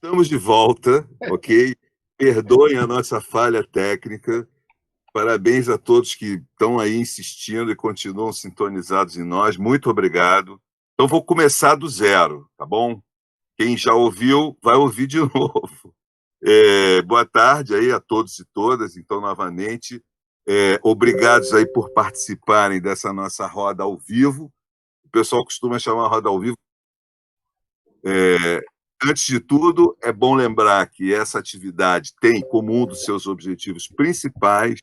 Estamos de volta, ok? Perdoem a nossa falha técnica. Parabéns a todos que estão aí insistindo e continuam sintonizados em nós. Muito obrigado. Então, vou começar do zero, tá bom? Quem já ouviu, vai ouvir de novo. Boa tarde aí a todos e todas. Então, novamente, obrigados aí por participarem dessa nossa roda ao vivo. O pessoal costuma chamar a roda ao vivo. Antes de tudo, é bom lembrar que essa atividade tem como um dos seus objetivos principais,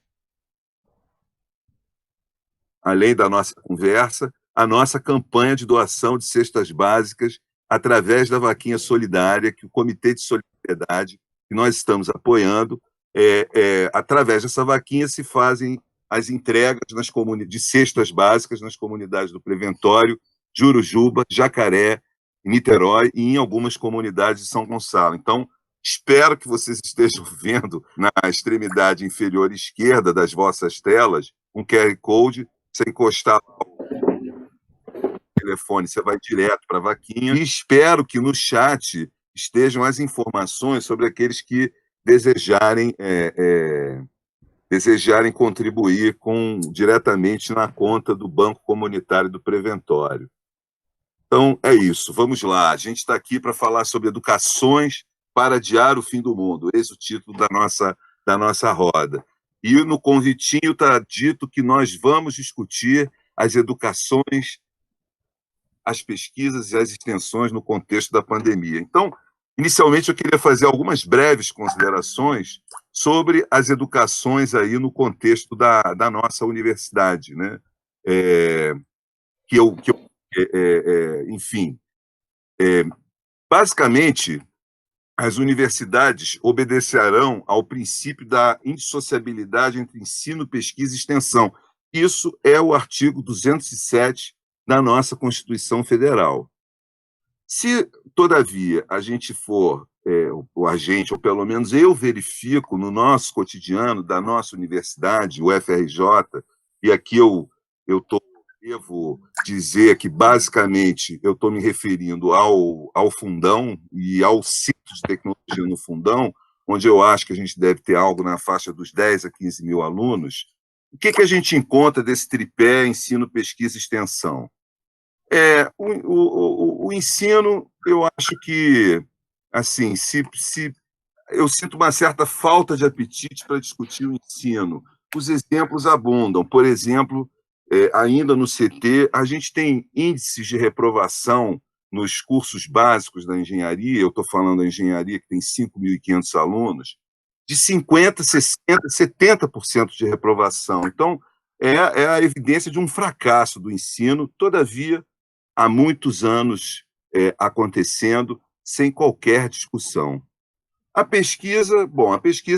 além da nossa conversa, a nossa campanha de doação de cestas básicas através da vaquinha solidária que o Comitê de Solidariedade, que nós estamos apoiando, através dessa vaquinha se fazem as entregas de cestas básicas nas comunidades do Preventório, Jurujuba, Jacaré, Niterói e em algumas comunidades de São Gonçalo. Então, espero que vocês estejam vendo na extremidade inferior esquerda das vossas telas um QR Code. Você encostar o telefone, você vai direto para a vaquinha. E espero que no chat estejam as informações sobre aqueles que desejarem contribuir diretamente na conta do Banco Comunitário do Preventório. Então, é isso. Vamos lá. A gente está aqui para falar sobre educações para adiar o fim do mundo. Esse é o título da nossa roda. E no convitinho está dito que nós vamos discutir as educações, as pesquisas e as extensões no contexto da pandemia. Então, inicialmente, eu queria fazer algumas breves considerações sobre as educações aí no contexto da nossa universidade, né? Enfim, basicamente, as universidades obedecerão ao princípio da indissociabilidade entre ensino, pesquisa e extensão. Isso é o artigo 207 da nossa Constituição Federal. Se, todavia, a gente for, ou pelo menos eu verifico no nosso cotidiano da nossa universidade, o FRJ, e aqui eu devo dizer que, basicamente, eu estou me referindo ao Fundão e ao Centro de Tecnologia no Fundão, onde eu acho que a gente deve ter algo na faixa dos 10 a 15 mil alunos. O que a gente encontra desse tripé ensino, pesquisa e extensão? O ensino, eu acho que, assim, eu sinto uma certa falta de apetite para discutir o ensino. Os exemplos abundam. Por exemplo, ainda no CT, a gente tem índices de reprovação nos cursos básicos da engenharia, eu estou falando da engenharia que tem 5.500 alunos, de 50%, 60%, 70% de reprovação. Então, é a evidência de um fracasso do ensino, todavia, há muitos anos acontecendo, sem qualquer discussão. A pesquisa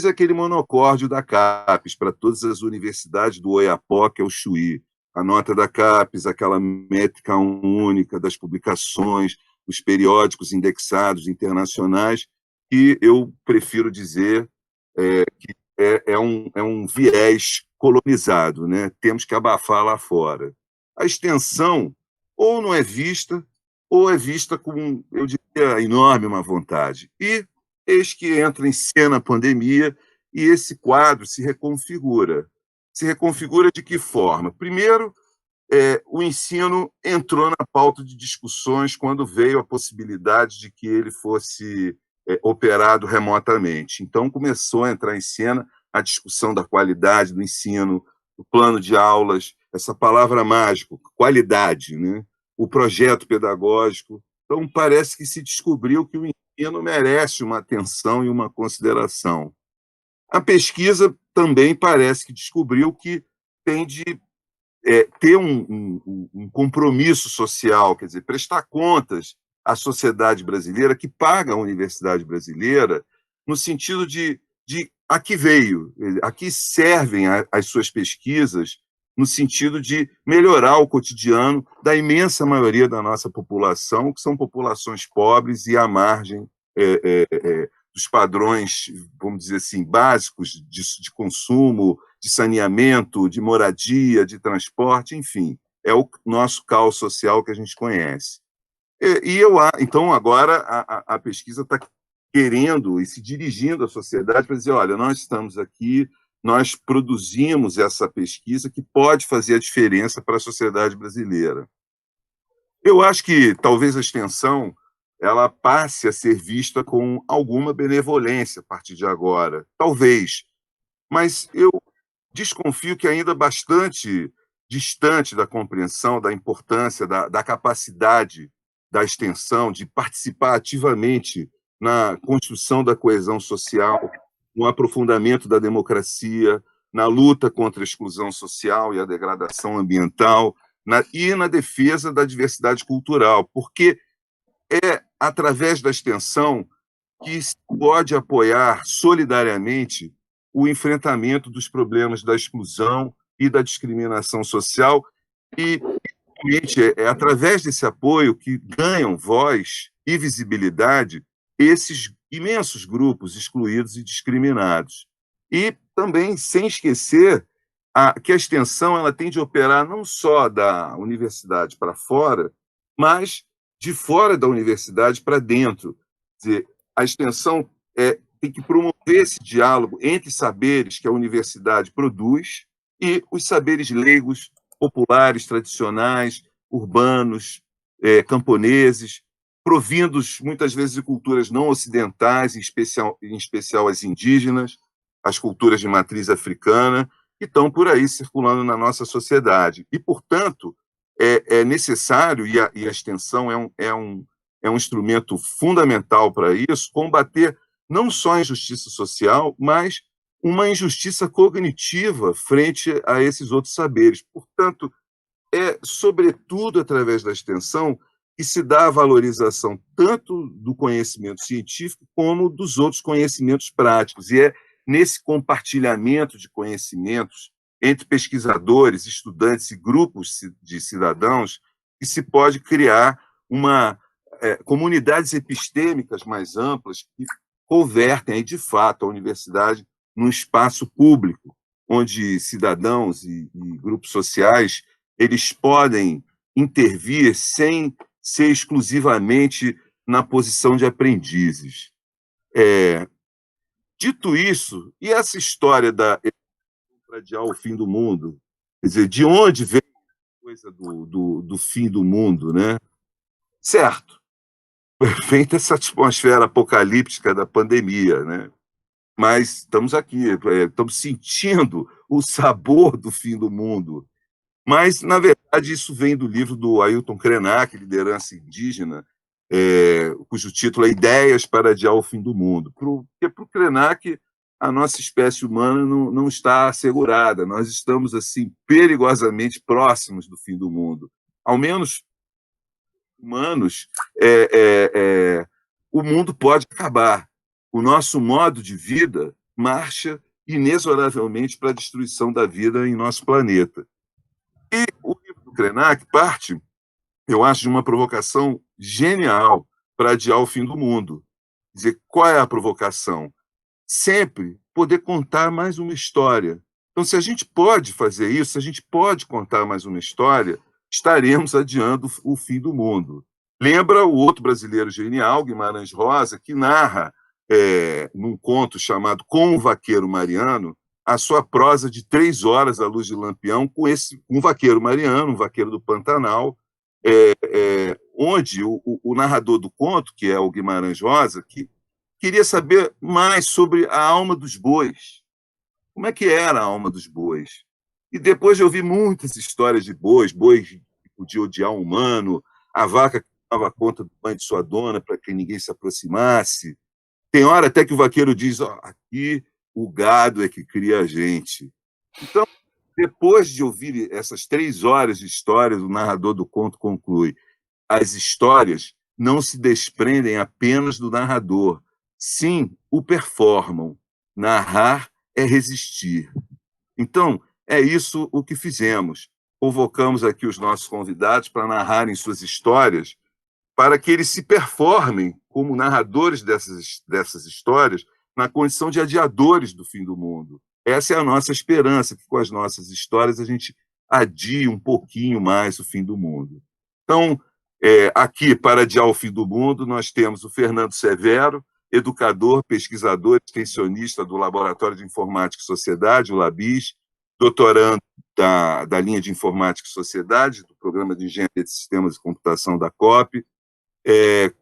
é aquele monocórdio da CAPES para todas as universidades do Oiapoque ao Chuí. A nota da CAPES, aquela métrica única das publicações, os periódicos indexados internacionais, que eu prefiro dizer que é um viés colonizado, né? Temos que abafar lá fora. A extensão ou não é vista, ou é vista com, eu diria, enorme má vontade. E eis que entra em cena a pandemia e esse quadro se reconfigura. Se reconfigura de que forma? Primeiro, o ensino entrou na pauta de discussões quando veio a possibilidade de que ele fosse operado remotamente. Então, começou a entrar em cena a discussão da qualidade do ensino, o plano de aulas, essa palavra mágica, qualidade, né? O projeto pedagógico. Então, parece que se descobriu que o ensino merece uma atenção e uma consideração. A pesquisa também parece que descobriu que tem de ter um compromisso social, quer dizer, prestar contas à sociedade brasileira que paga a universidade brasileira, no sentido de a que veio, a que servem as suas pesquisas, no sentido de melhorar o cotidiano da imensa maioria da nossa população, que são populações pobres e à margem dos padrões, vamos dizer assim, básicos de consumo, de saneamento, de moradia, de transporte, enfim, é o nosso caos social que a gente conhece. Então, agora, a pesquisa está querendo e se dirigindo à sociedade para dizer, olha, nós estamos aqui, nós produzimos essa pesquisa que pode fazer a diferença para a sociedade brasileira. Eu acho que talvez a extensão ela passe a ser vista com alguma benevolência a partir de agora, talvez, mas eu desconfio que ainda bastante distante da compreensão da importância, da capacidade da extensão, de participar ativamente na construção da coesão social, no aprofundamento da democracia, na luta contra a exclusão social e a degradação ambiental, e na defesa da diversidade cultural, porque é através da extensão que se pode apoiar solidariamente o enfrentamento dos problemas da exclusão e da discriminação social, e realmente é através desse apoio que ganham voz e visibilidade esses imensos grupos excluídos e discriminados. E também sem esquecer que a extensão ela tem de operar não só da universidade para fora, mas de fora da universidade para dentro. Quer dizer, a extensão tem que promover esse diálogo entre saberes que a universidade produz e os saberes leigos, populares, tradicionais, urbanos, camponeses, provindos muitas vezes de culturas não ocidentais, em especial as indígenas, as culturas de matriz africana, que estão por aí circulando na nossa sociedade. E, portanto, é necessário, e a extensão é um instrumento fundamental para isso, combater não só a injustiça social, mas uma injustiça cognitiva frente a esses outros saberes. Portanto, é, sobretudo, através da extensão que se dá a valorização tanto do conhecimento científico como dos outros conhecimentos práticos. E é nesse compartilhamento de conhecimentos entre pesquisadores, estudantes e grupos de cidadãos que se pode criar comunidades epistêmicas mais amplas que convertem, aí, de fato, a universidade num espaço público, onde cidadãos e grupos sociais eles podem intervir sem ser exclusivamente na posição de aprendizes. Dito isso, e essa história da adiar o fim do mundo? Quer dizer, de onde vem a coisa do fim do mundo, né? Certo, vem dessa atmosfera apocalíptica da pandemia, né? Mas estamos aqui, estamos sentindo o sabor do fim do mundo. Mas, na verdade, isso vem do livro do Ailton Krenak, Liderança Indígena, cujo título é Ideias para Adiar o Fim do Mundo. Porque para o Krenak, a nossa espécie humana não está assegurada. Nós estamos assim perigosamente próximos do fim do mundo. Ao menos, humanos, o mundo pode acabar. O nosso modo de vida marcha inexoravelmente para a destruição da vida em nosso planeta. E o livro do Krenak parte, eu acho, de uma provocação genial para adiar o fim do mundo. Quer dizer, qual é a provocação? Sempre poder contar mais uma história. Então, se a gente pode fazer isso, se a gente pode contar mais uma história, estaremos adiando o fim do mundo. Lembra o outro brasileiro genial, Guimarães Rosa, que narra, num conto chamado Com o Vaqueiro Mariano, a sua prosa de 3 horas à luz de lampião com um vaqueiro mariano, um vaqueiro do Pantanal, onde o narrador do conto, que é o Guimarães Rosa, que queria saber mais sobre a alma dos bois. Como é que era a alma dos bois? E depois de ouvir muitas histórias de bois que podiam odiar um humano, a vaca que dava conta do banho de sua dona para que ninguém se aproximasse. Tem hora até que o vaqueiro diz, aqui o gado é que cria a gente. Então, depois de ouvir essas 3 horas de histórias, o narrador do conto conclui: as histórias não se desprendem apenas do narrador, sim, o performam. Narrar é resistir. Então, é isso o que fizemos. Convocamos aqui os nossos convidados para narrarem suas histórias, para que eles se performem como narradores dessas histórias na condição de adiadores do fim do mundo. Essa é a nossa esperança, que com as nossas histórias a gente adie um pouquinho mais o fim do mundo. Então, aqui, para adiar o fim do mundo, nós temos o Fernando Severo, educador, pesquisador, extensionista do Laboratório de Informática e Sociedade, o LABIS, doutorando da linha de Informática e Sociedade, do Programa de Engenharia de Sistemas e Computação da COP,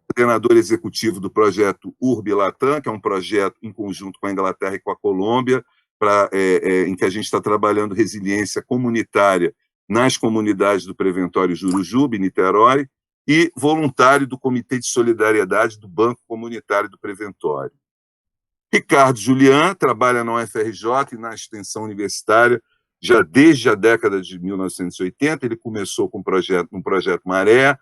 coordenador executivo do projeto Urbi Latam, que é um projeto em conjunto com a Inglaterra e com a Colômbia, em que a gente está trabalhando resiliência comunitária nas comunidades do Preventório Jurujuba, em Niterói, e voluntário do Comitê de Solidariedade do Banco Comunitário do Preventório. Ricardo Julian trabalha na UFRJ e na extensão universitária já desde a década de 1980. Ele começou com um projeto Maré,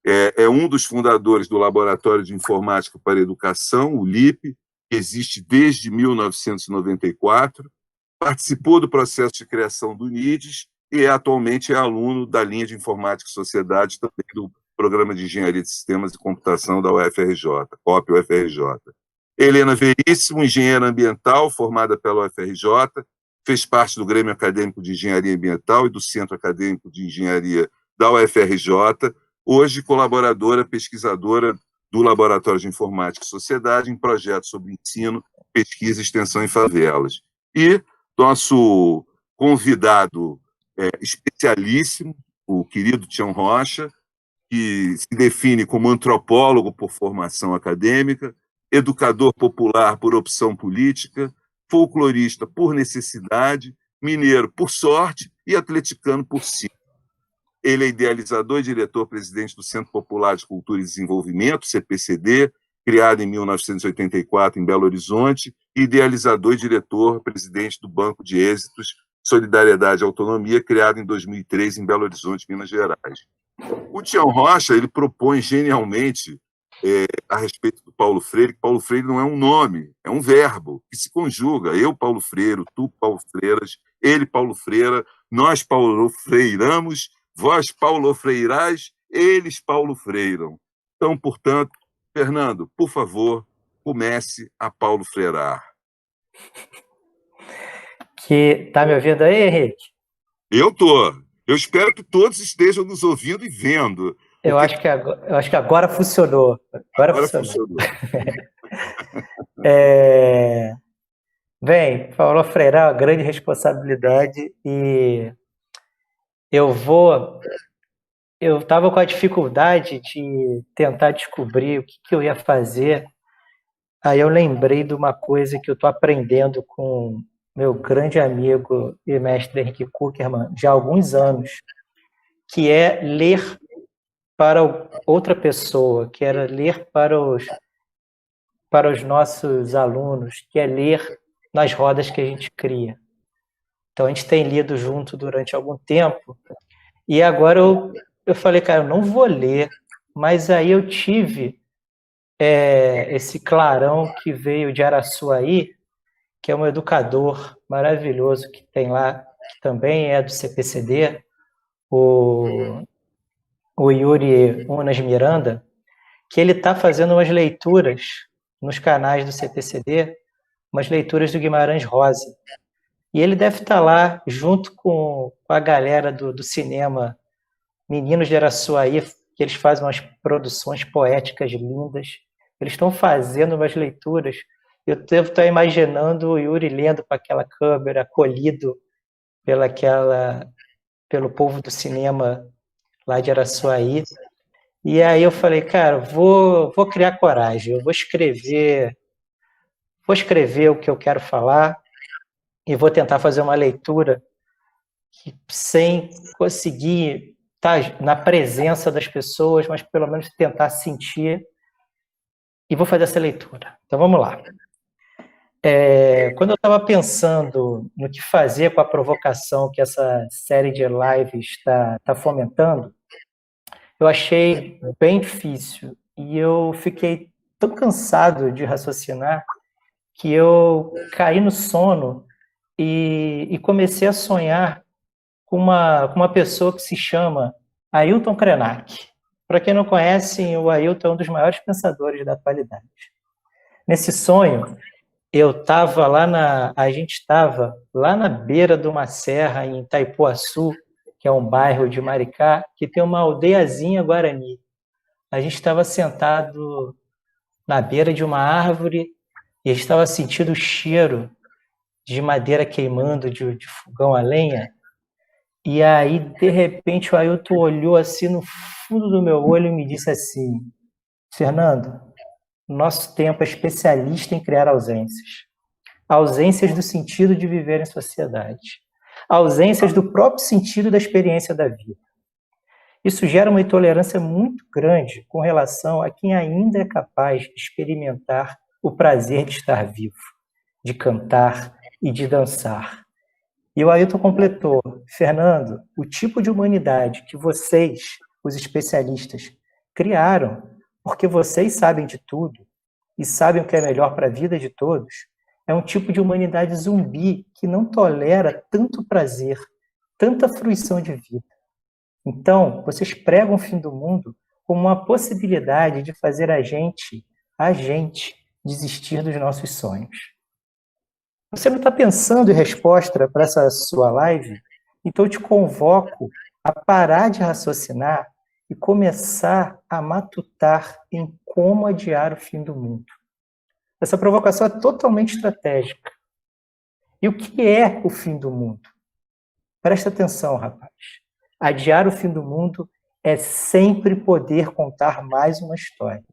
é um dos fundadores do Laboratório de Informática para a Educação, o LIP, que existe desde 1994, participou do processo de criação do NIDES e atualmente é aluno da linha de Informática e Sociedade, também do Programa de Engenharia de Sistemas e Computação da UFRJ, COP UFRJ. Helena Veríssimo, engenheira ambiental, formada pela UFRJ, fez parte do Grêmio Acadêmico de Engenharia Ambiental e do Centro Acadêmico de Engenharia da UFRJ, hoje colaboradora, pesquisadora do Laboratório de Informática e Sociedade em projetos sobre ensino, pesquisa e extensão em favelas. E nosso convidado especialíssimo, o querido Tião Rocha, que se define como antropólogo por formação acadêmica, educador popular por opção política, folclorista por necessidade, mineiro por sorte e atleticano por si. Ele é idealizador e diretor-presidente do Centro Popular de Cultura e Desenvolvimento, CPCD, criado em 1984 em Belo Horizonte, e idealizador e diretor-presidente do Banco de Êxitos, Solidariedade e Autonomia, criado em 2003 em Belo Horizonte, Minas Gerais. O Tião Rocha ele propõe genialmente a respeito do Paulo Freire, que Paulo Freire não é um nome, é um verbo que se conjuga. Eu, Paulo Freire, tu, Paulo Freiras, ele, Paulo Freira, nós, Paulo Freiramos, vós, Paulo Freirais, eles, Paulo Freiram. Então, portanto, Fernando, por favor, comece a Paulo Freirar. Tá me ouvindo aí, Henrique? Eu tô. Eu espero que todos estejam nos ouvindo e vendo. Eu acho que agora funcionou. Agora funcionou. Bem, Paulo Freire é uma grande responsabilidade e eu estava com a dificuldade de tentar descobrir o que eu ia fazer. Aí eu lembrei de uma coisa que eu estou aprendendo com meu grande amigo e mestre Henrique Kuckerman já há alguns anos, que é ler para outra pessoa, que era ler para os nossos alunos, que é ler nas rodas que a gente cria. Então, a gente tem lido junto durante algum tempo, e agora eu falei, cara, eu não vou ler, mas aí eu tive esse clarão que veio de Araçuaí, que é um educador maravilhoso que tem lá, que também é do CPCD, o Yuri Unas Miranda, que ele está fazendo umas leituras nos canais do CPCD, umas leituras do Guimarães Rosa. E ele deve estar lá, junto com a galera do cinema Meninos de Araçuaí, que eles fazem umas produções poéticas lindas. Eles estão fazendo umas leituras. Eu devo estar imaginando o Yuri lendo para aquela câmera, acolhido pelo povo do cinema lá de Araçuaí. E aí eu falei, cara, vou criar coragem, eu vou escrever o que eu quero falar e vou tentar fazer uma leitura sem conseguir estar na presença das pessoas, mas pelo menos tentar sentir, e vou fazer essa leitura. Então vamos lá. Quando eu estava pensando no que fazer com a provocação que essa série de lives está fomentando, eu achei bem difícil e eu fiquei tão cansado de raciocinar que eu caí no sono e comecei a sonhar com uma pessoa que se chama Ailton Krenak. Para quem não conhece, o Ailton é um dos maiores pensadores da atualidade. Nesse sonho, a gente estava lá na beira de uma serra em Itaipuaçu, que é um bairro de Maricá, que tem uma aldeiazinha guarani. A gente estava sentado na beira de uma árvore e a gente estava sentindo o cheiro de madeira queimando, de fogão a lenha. E aí, de repente, o Ailton olhou assim no fundo do meu olho e me disse assim: Fernando, nosso tempo é especialista em criar ausências. Ausências do sentido de viver em sociedade. Ausências do próprio sentido da experiência da vida. Isso gera uma intolerância muito grande com relação a quem ainda é capaz de experimentar o prazer de estar vivo, de cantar e de dançar. E o Ailton completou: Fernando, o tipo de humanidade que vocês, os especialistas, criaram, porque vocês sabem de tudo e sabem o que é melhor para a vida de todos, é um tipo de humanidade zumbi que não tolera tanto prazer, tanta fruição de vida. Então, vocês pregam o fim do mundo como uma possibilidade de fazer a gente, desistir dos nossos sonhos. Você não está pensando em resposta para essa sua live? Então eu te convoco a parar de raciocinar e começar a matutar em como adiar o fim do mundo. Essa provocação é totalmente estratégica. E o que é o fim do mundo? Presta atenção, rapaz. Adiar o fim do mundo é sempre poder contar mais uma história.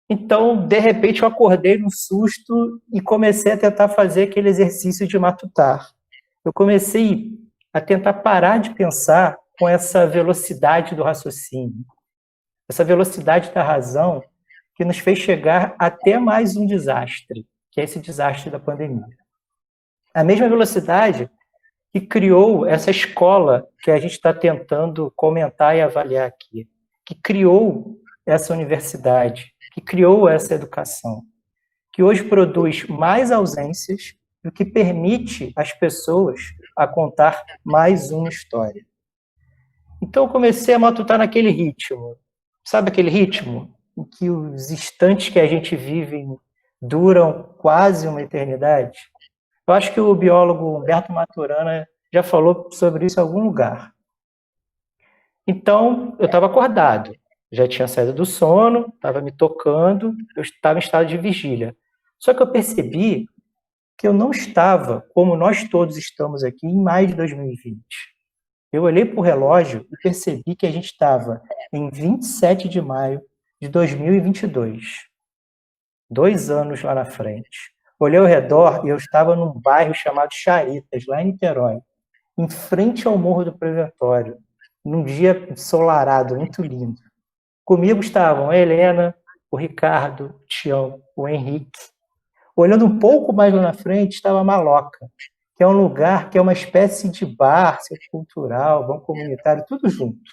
Então, de repente, eu acordei num susto e comecei a tentar fazer aquele exercício de matutar. Eu comecei a tentar parar de pensar com essa velocidade do raciocínio, essa velocidade da razão que nos fez chegar até mais um desastre, que é esse desastre da pandemia. A mesma velocidade que criou essa escola que a gente está tentando comentar e avaliar aqui, que criou essa universidade, que criou essa educação, que hoje produz mais ausências do que permite às pessoas a contar mais uma história. Então eu comecei a matutar naquele ritmo. Sabe aquele ritmo em que os instantes que a gente vive duram quase uma eternidade? Eu acho que o biólogo Humberto Maturana já falou sobre isso em algum lugar. Então, eu estava acordado, já tinha saído do sono, estava me tocando, eu estava em estado de vigília. Só que eu percebi que eu não estava, como nós todos estamos aqui, em maio de 2020. Eu olhei para o relógio e percebi que a gente estava em 27 de maio de 2022. 2 anos lá na frente. Olhei ao redor e eu estava num bairro chamado Charitas, lá em Niterói, em frente ao Morro do Preventório, num dia ensolarado, muito lindo. Comigo estavam a Helena, o Ricardo, o Tião, o Henrique. Olhando um pouco mais lá na frente estava a Maloca, que é um lugar que é uma espécie de bar, centro cultural, banco comunitário, tudo junto.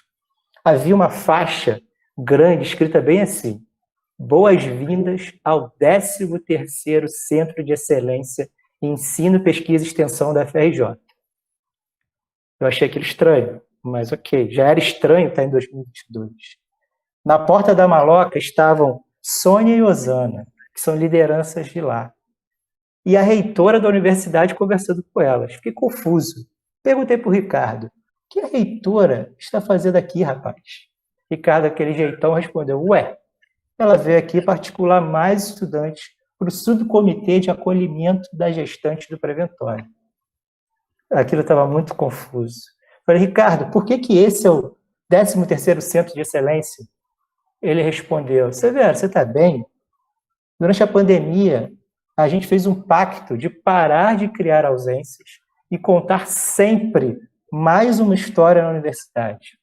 Havia uma faixa grande, escrita bem assim: Boas-vindas ao 13º Centro de Excelência em Ensino, Pesquisa e Extensão da FRJ. Eu achei aquilo estranho, mas ok, já era estranho estar em 2022. Na porta da Maloca estavam Sônia e Osana, que são lideranças de lá. E a reitora da universidade conversando com elas. Fiquei confuso. Perguntei para o Ricardo: o que a reitora está fazendo aqui, rapaz? Ricardo, aquele jeitão, respondeu: ué, ela veio aqui particular mais estudantes para o subcomitê de acolhimento das gestantes do preventório. Aquilo estava muito confuso. Falei: Ricardo, por que esse é o 13º Centro de Excelência? Ele respondeu: Severo, você está bem? Durante a pandemia, a gente fez um pacto de parar de criar ausências e contar sempre mais uma história na universidade.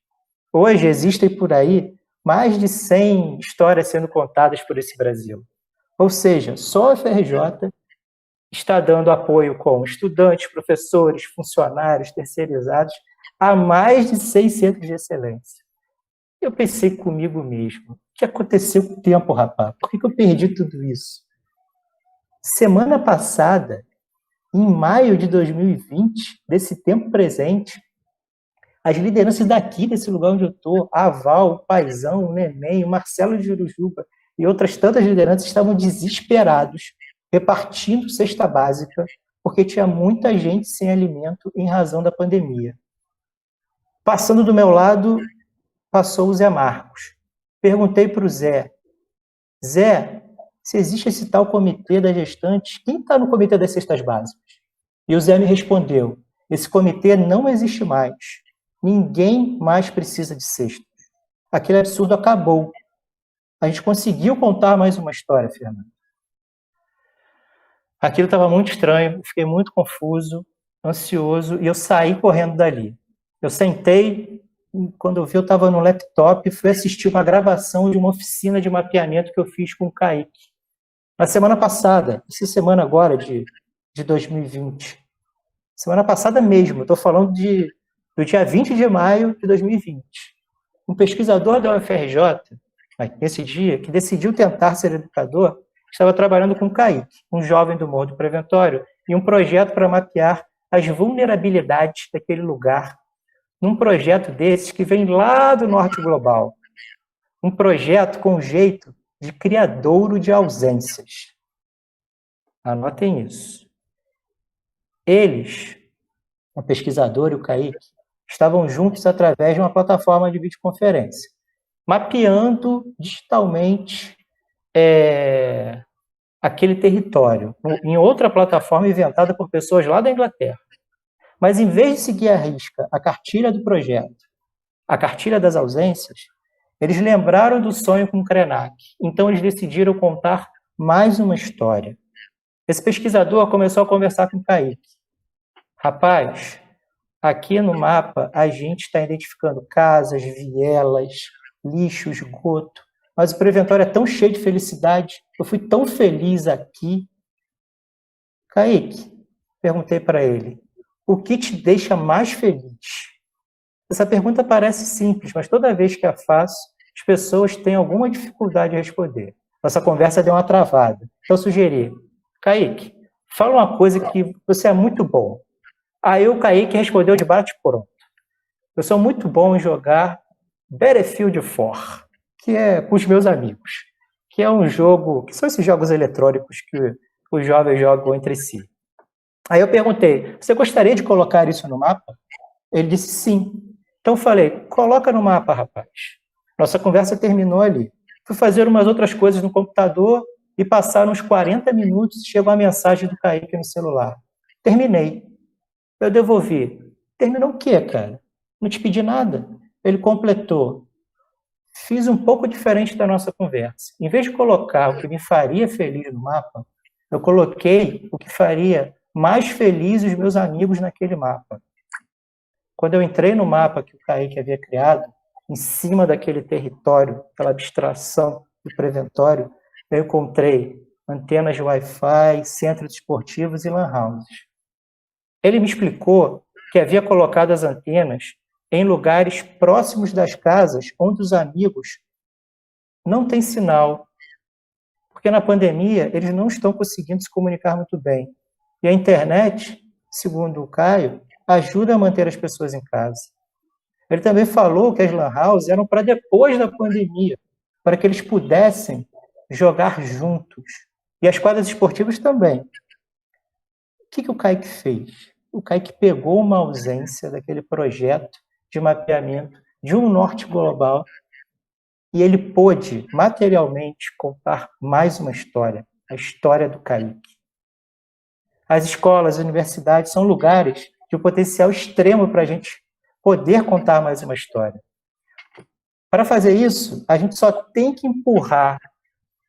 Hoje existem por aí mais de 100 histórias sendo contadas por esse Brasil. Ou seja, só a FRJ está dando apoio com estudantes, professores, funcionários, terceirizados, a mais de 6 centros de excelência. Eu pensei comigo mesmo: o que aconteceu com o tempo, rapaz? Por que eu perdi tudo isso? Semana passada, em maio de 2020, desse tempo presente, as lideranças daqui, desse lugar onde eu estou, a Val, o Paizão, o Neném, o Marcelo de Jurujuba e outras tantas lideranças estavam desesperados, repartindo cesta básica, porque tinha muita gente sem alimento em razão da pandemia. Passando do meu lado, passou o Zé Marcos. Perguntei para o Zé: Zé, se existe esse tal comitê das gestantes, quem está no comitê das cestas básicas? E o Zé me respondeu, esse comitê não existe mais. Ninguém mais precisa de cesta. Aquele absurdo acabou. A gente conseguiu contar mais uma história, Fernando. Aquilo estava muito estranho, eu fiquei muito confuso, ansioso, e eu saí correndo dali. Eu sentei, e quando eu vi, eu estava no laptop e fui assistir uma gravação de uma oficina de mapeamento que eu fiz com o Kaique. Na semana passada, essa semana agora de 2020. Semana passada mesmo, estou falando do dia 20 de maio de 2020. Um pesquisador da UFRJ, nesse dia, que decidiu tentar ser educador, estava trabalhando com o Kaique, um jovem do Morro do Preventório, e um projeto para mapear as vulnerabilidades daquele lugar, num projeto desses que vem lá do Norte Global. Um projeto com jeito de criadouro de ausências. Anotem isso. Eles, o pesquisador e o Kaique, estavam juntos através de uma plataforma de videoconferência, mapeando digitalmente aquele território, em outra plataforma inventada por pessoas lá da Inglaterra. Mas, em vez de seguir à risca a cartilha do projeto, a cartilha das ausências, eles lembraram do sonho com o Krenak. Então, eles decidiram contar mais uma história. Esse pesquisador começou a conversar com o Kaique. Rapaz, aqui no mapa a gente está identificando casas, vielas, lixo, esgoto, mas o Preventório é tão cheio de felicidade, eu fui tão feliz aqui. Kaique, perguntei para ele, o que te deixa mais feliz? Essa pergunta parece simples, mas toda vez que a faço, as pessoas têm alguma dificuldade de responder. Nossa conversa deu uma travada. Então eu sugeri, Kaique, fala uma coisa que você é muito bom. Aí o Kaique respondeu de bate-pronto. Eu sou muito bom em jogar Battlefield 4, que é com os meus amigos, que é um jogo, que são esses jogos eletrônicos que os jovens jogam entre si. Aí eu perguntei, você gostaria de colocar isso no mapa? Ele disse sim. Então eu falei, coloca no mapa, rapaz. Nossa conversa terminou ali. Fui fazer umas outras coisas no computador e passaram uns 40 minutos e chegou a mensagem do Kaique no celular. Terminei. Eu devolvi. Terminou o quê, cara? Não te pedi nada. Ele completou. Fiz um pouco diferente da nossa conversa. Em vez de colocar o que me faria feliz no mapa, eu coloquei o que faria mais feliz os meus amigos naquele mapa. Quando eu entrei no mapa que o Kaique havia criado, em cima daquele território, aquela abstração do Preventório, eu encontrei antenas de Wi-Fi, centros esportivos e lan houses. Ele me explicou que havia colocado as antenas em lugares próximos das casas onde os amigos não têm sinal, porque na pandemia eles não estão conseguindo se comunicar muito bem. E a internet, segundo o Caio, ajuda a manter as pessoas em casa. Ele também falou que as lan houses eram para depois da pandemia, para que eles pudessem jogar juntos. E as quadras esportivas também. O que o Kaique fez? O Kaique pegou uma ausência daquele projeto de mapeamento de um norte global e ele pôde materialmente contar mais uma história, a história do Kaique. As escolas, as universidades são lugares de um potencial extremo para a gente poder contar mais uma história. Para fazer isso, a gente só tem que empurrar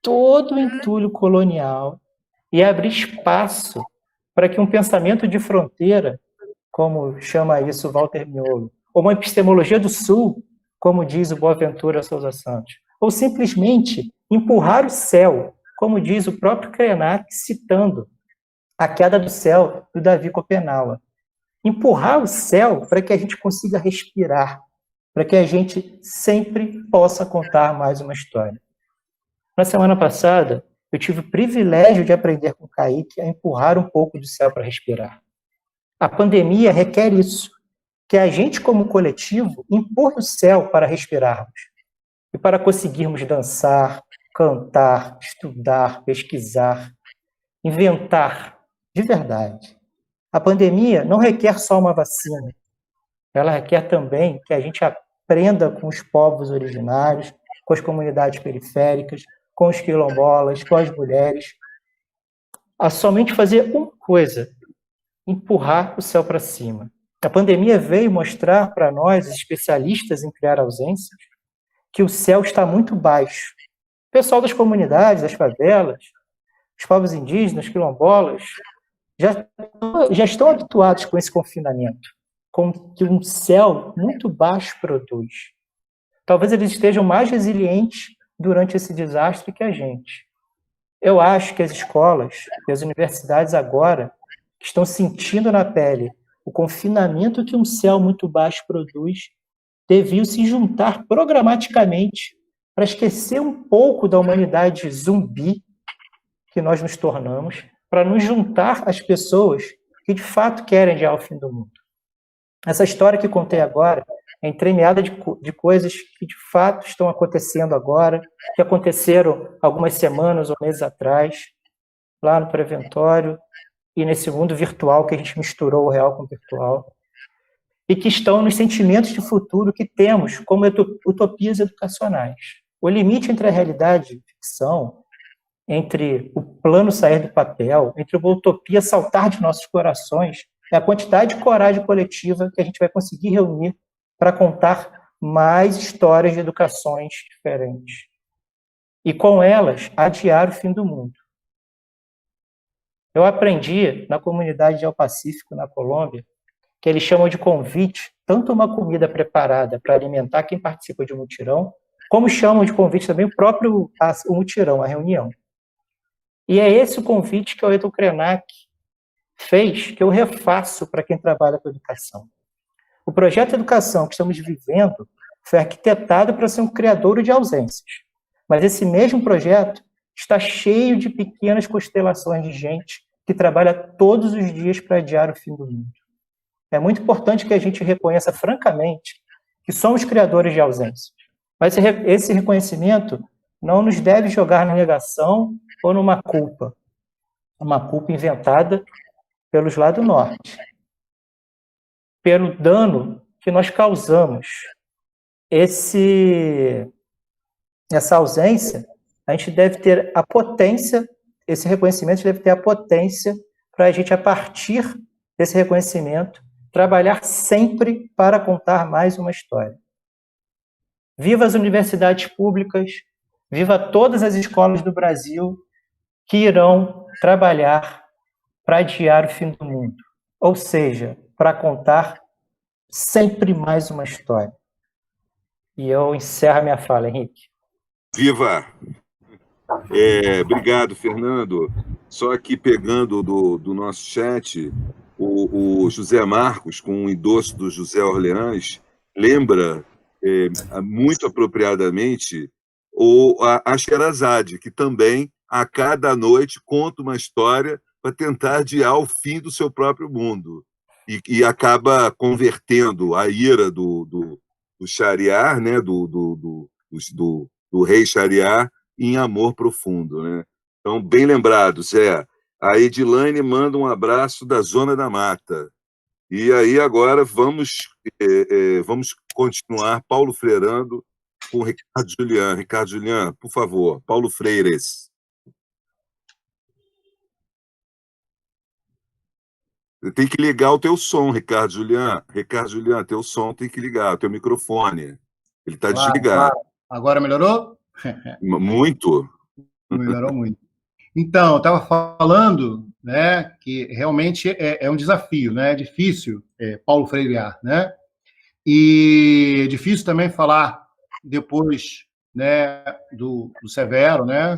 todo o entulho colonial e abrir espaço para que um pensamento de fronteira, como chama isso Walter Miolo, ou uma epistemologia do Sul, como diz o Boaventura Souza Santos, ou simplesmente empurrar o céu, como diz o próprio Krenak, citando A Queda do Céu, do Davi Copenaua. Empurrar o céu para que a gente consiga respirar, para que a gente sempre possa contar mais uma história. Na semana passada, eu tive o privilégio de aprender com o Kaique a empurrar um pouco do céu para respirar. A pandemia requer isso, que a gente, como coletivo, empurre o céu para respirarmos e para conseguirmos dançar, cantar, estudar, pesquisar, inventar de verdade. A pandemia não requer só uma vacina, ela requer também que a gente aprenda com os povos originários, com as comunidades periféricas, com os quilombolas, com as mulheres, a somente fazer uma coisa: empurrar o céu para cima. A pandemia veio mostrar para nós, especialistas em criar ausências, que o céu está muito baixo. O pessoal das comunidades, das favelas, os povos indígenas, quilombolas, já estão habituados com esse confinamento, com que um céu muito baixo produz. Talvez eles estejam mais resilientes durante esse desastre que a gente. Eu acho que as escolas e as universidades agora estão sentindo na pele o confinamento que um céu muito baixo produz, deviam se juntar programaticamente para esquecer um pouco da humanidade zumbi que nós nos tornamos, para nos juntar às pessoas que de fato querem adiar o fim do mundo. Essa história que contei agora é entremeada de coisas que de fato estão acontecendo agora, que aconteceram algumas semanas ou meses atrás, lá no Preventório, e nesse mundo virtual que a gente misturou o real com o virtual, e que estão nos sentimentos de futuro que temos como utopias educacionais. O limite entre a realidade e a ficção, entre o plano sair do papel, entre uma utopia saltar de nossos corações, é a quantidade de coragem coletiva que a gente vai conseguir reunir para contar mais histórias de educações diferentes. E com elas, adiar o fim do mundo. Eu aprendi na comunidade de El Pacífico, na Colômbia, que eles chamam de convite tanto uma comida preparada para alimentar quem participa de um mutirão, como chamam de convite também o próprio o mutirão, a reunião. E é esse o convite que o Ailton Krenak fez, que eu refaço para quem trabalha com educação. O projeto de educação que estamos vivendo foi arquitetado para ser um criadouro de ausências. Mas esse mesmo projeto está cheio de pequenas constelações de gente que trabalha todos os dias para adiar o fim do mundo. É muito importante que a gente reconheça francamente que somos criadores de ausências. Mas esse reconhecimento não nos deve jogar na negação ou numa culpa. Uma culpa inventada pelos lados norte. Pelo dano que nós causamos. Essa ausência, a gente deve ter a potência, esse reconhecimento deve ter a potência para a gente, a partir desse reconhecimento, trabalhar sempre para contar mais uma história. Viva as universidades públicas, viva todas as escolas do Brasil que irão trabalhar para adiar o fim do mundo. Ou seja, para contar sempre mais uma história. E eu encerro a minha fala, Henrique. Viva! Obrigado, Fernando. Só aqui pegando do nosso chat, o José Marcos, com um endosso do José Orleans, lembra muito apropriadamente a Sherazade, que também, a cada noite, conta uma história para tentar adiar o fim do seu próprio mundo. E acaba convertendo a ira do Shariar, né, do rei Shariar, em amor profundo, né? Então, bem lembrado, Zé. A Edilane manda um abraço da Zona da Mata. E aí agora vamos continuar Paulo Freirando com Ricardo Julián. Ricardo Julián, por favor, Paulo Freires. Tem que ligar o teu som, Ricardo Julián. Ricardo Julián, teu som tem que ligar, o teu microfone. Ele está desligado. Claro. Agora melhorou? Muito. Melhorou muito. Então, eu estava falando, né, que realmente é um desafio, né? É difícil, Paulo Freire, né? E é difícil também falar depois, né, do Severo, né?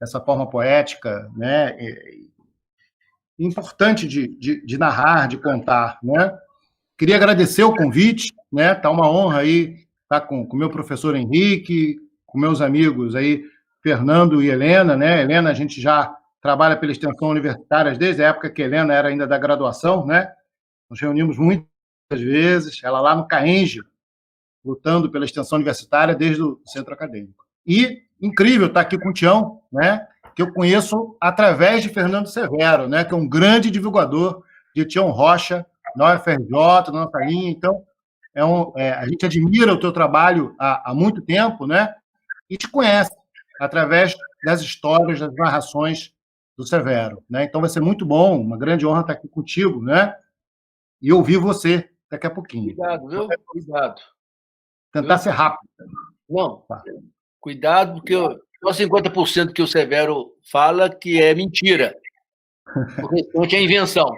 Essa forma poética, né? Importante de narrar, de contar, né? Queria agradecer o convite, né? Tá uma honra aí estar com o meu professor Henrique, com meus amigos aí, Fernando e Helena, né? Helena, a gente já trabalha pela extensão universitária desde a época que a Helena era ainda da graduação, né? Nos reunimos muitas vezes, ela lá no CAENG, lutando pela extensão universitária desde o centro acadêmico. E incrível estar aqui com o Tião, né? Que eu conheço através de Fernando Severo, né? Que é um grande divulgador de Tião Rocha, na UFRJ, na nossa linha. Então, a gente admira o teu trabalho há muito tempo, né? E te conhece através das histórias, das narrações do Severo, né? Então vai ser muito bom, uma grande honra estar aqui contigo, né? E ouvir você daqui a pouquinho. Cuidado, viu? Cuidado. Tentar ser rápido. Não, cuidado, porque só 50% que o Severo fala que é mentira. O restante é invenção.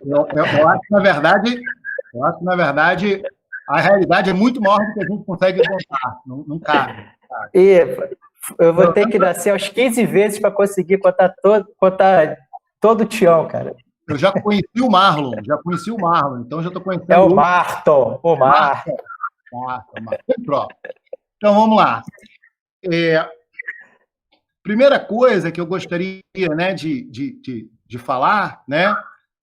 Eu acho que, na verdade, a realidade é muito maior do que a gente consegue contar. Não cabe. E eu vou ter que nascer aos 15 vezes para conseguir contar todo o Tião, cara. Eu já conheci o Marlon, então já estou conhecendo... É o Marton, Pronto. Então, vamos lá. Primeira coisa que eu gostaria, né, de falar, né,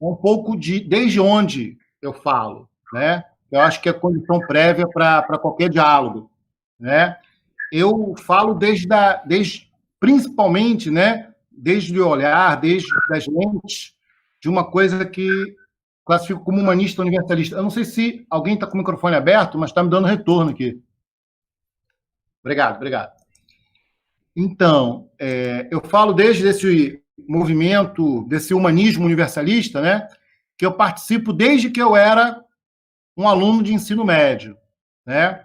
um pouco desde onde eu falo, né? Eu acho que é condição prévia para qualquer diálogo, né? Eu falo principalmente, né, desde o olhar, desde as lentes de uma coisa que classifico como humanista universalista. Eu não sei se alguém está com o microfone aberto, mas está me dando retorno aqui. Obrigado. Então, eu falo desde esse movimento, desse humanismo universalista, né, que eu participo desde que eu era um aluno de ensino médio, né?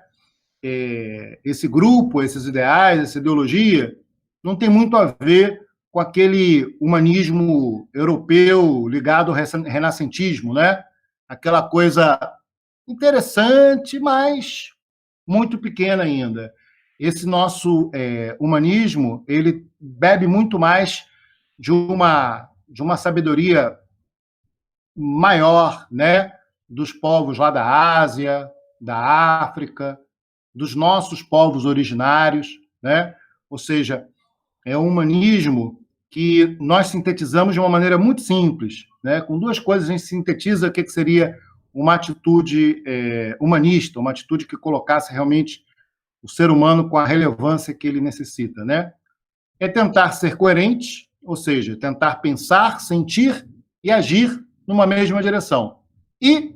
Esse grupo, esses ideais, essa ideologia, não tem muito a ver com aquele humanismo europeu ligado ao renascentismo, né? Aquela coisa interessante, mas muito pequena ainda. Esse nosso humanismo, ele bebe muito mais de uma sabedoria maior, né? Dos povos lá da Ásia, da África, dos nossos povos originários, né? Ou seja, é um humanismo que nós sintetizamos de uma maneira muito simples, né? Com duas coisas a gente sintetiza o que seria uma atitude humanista, uma atitude que colocasse realmente o ser humano com a relevância que ele necessita, né? É tentar ser coerente, ou seja, tentar pensar, sentir e agir numa mesma direção. E,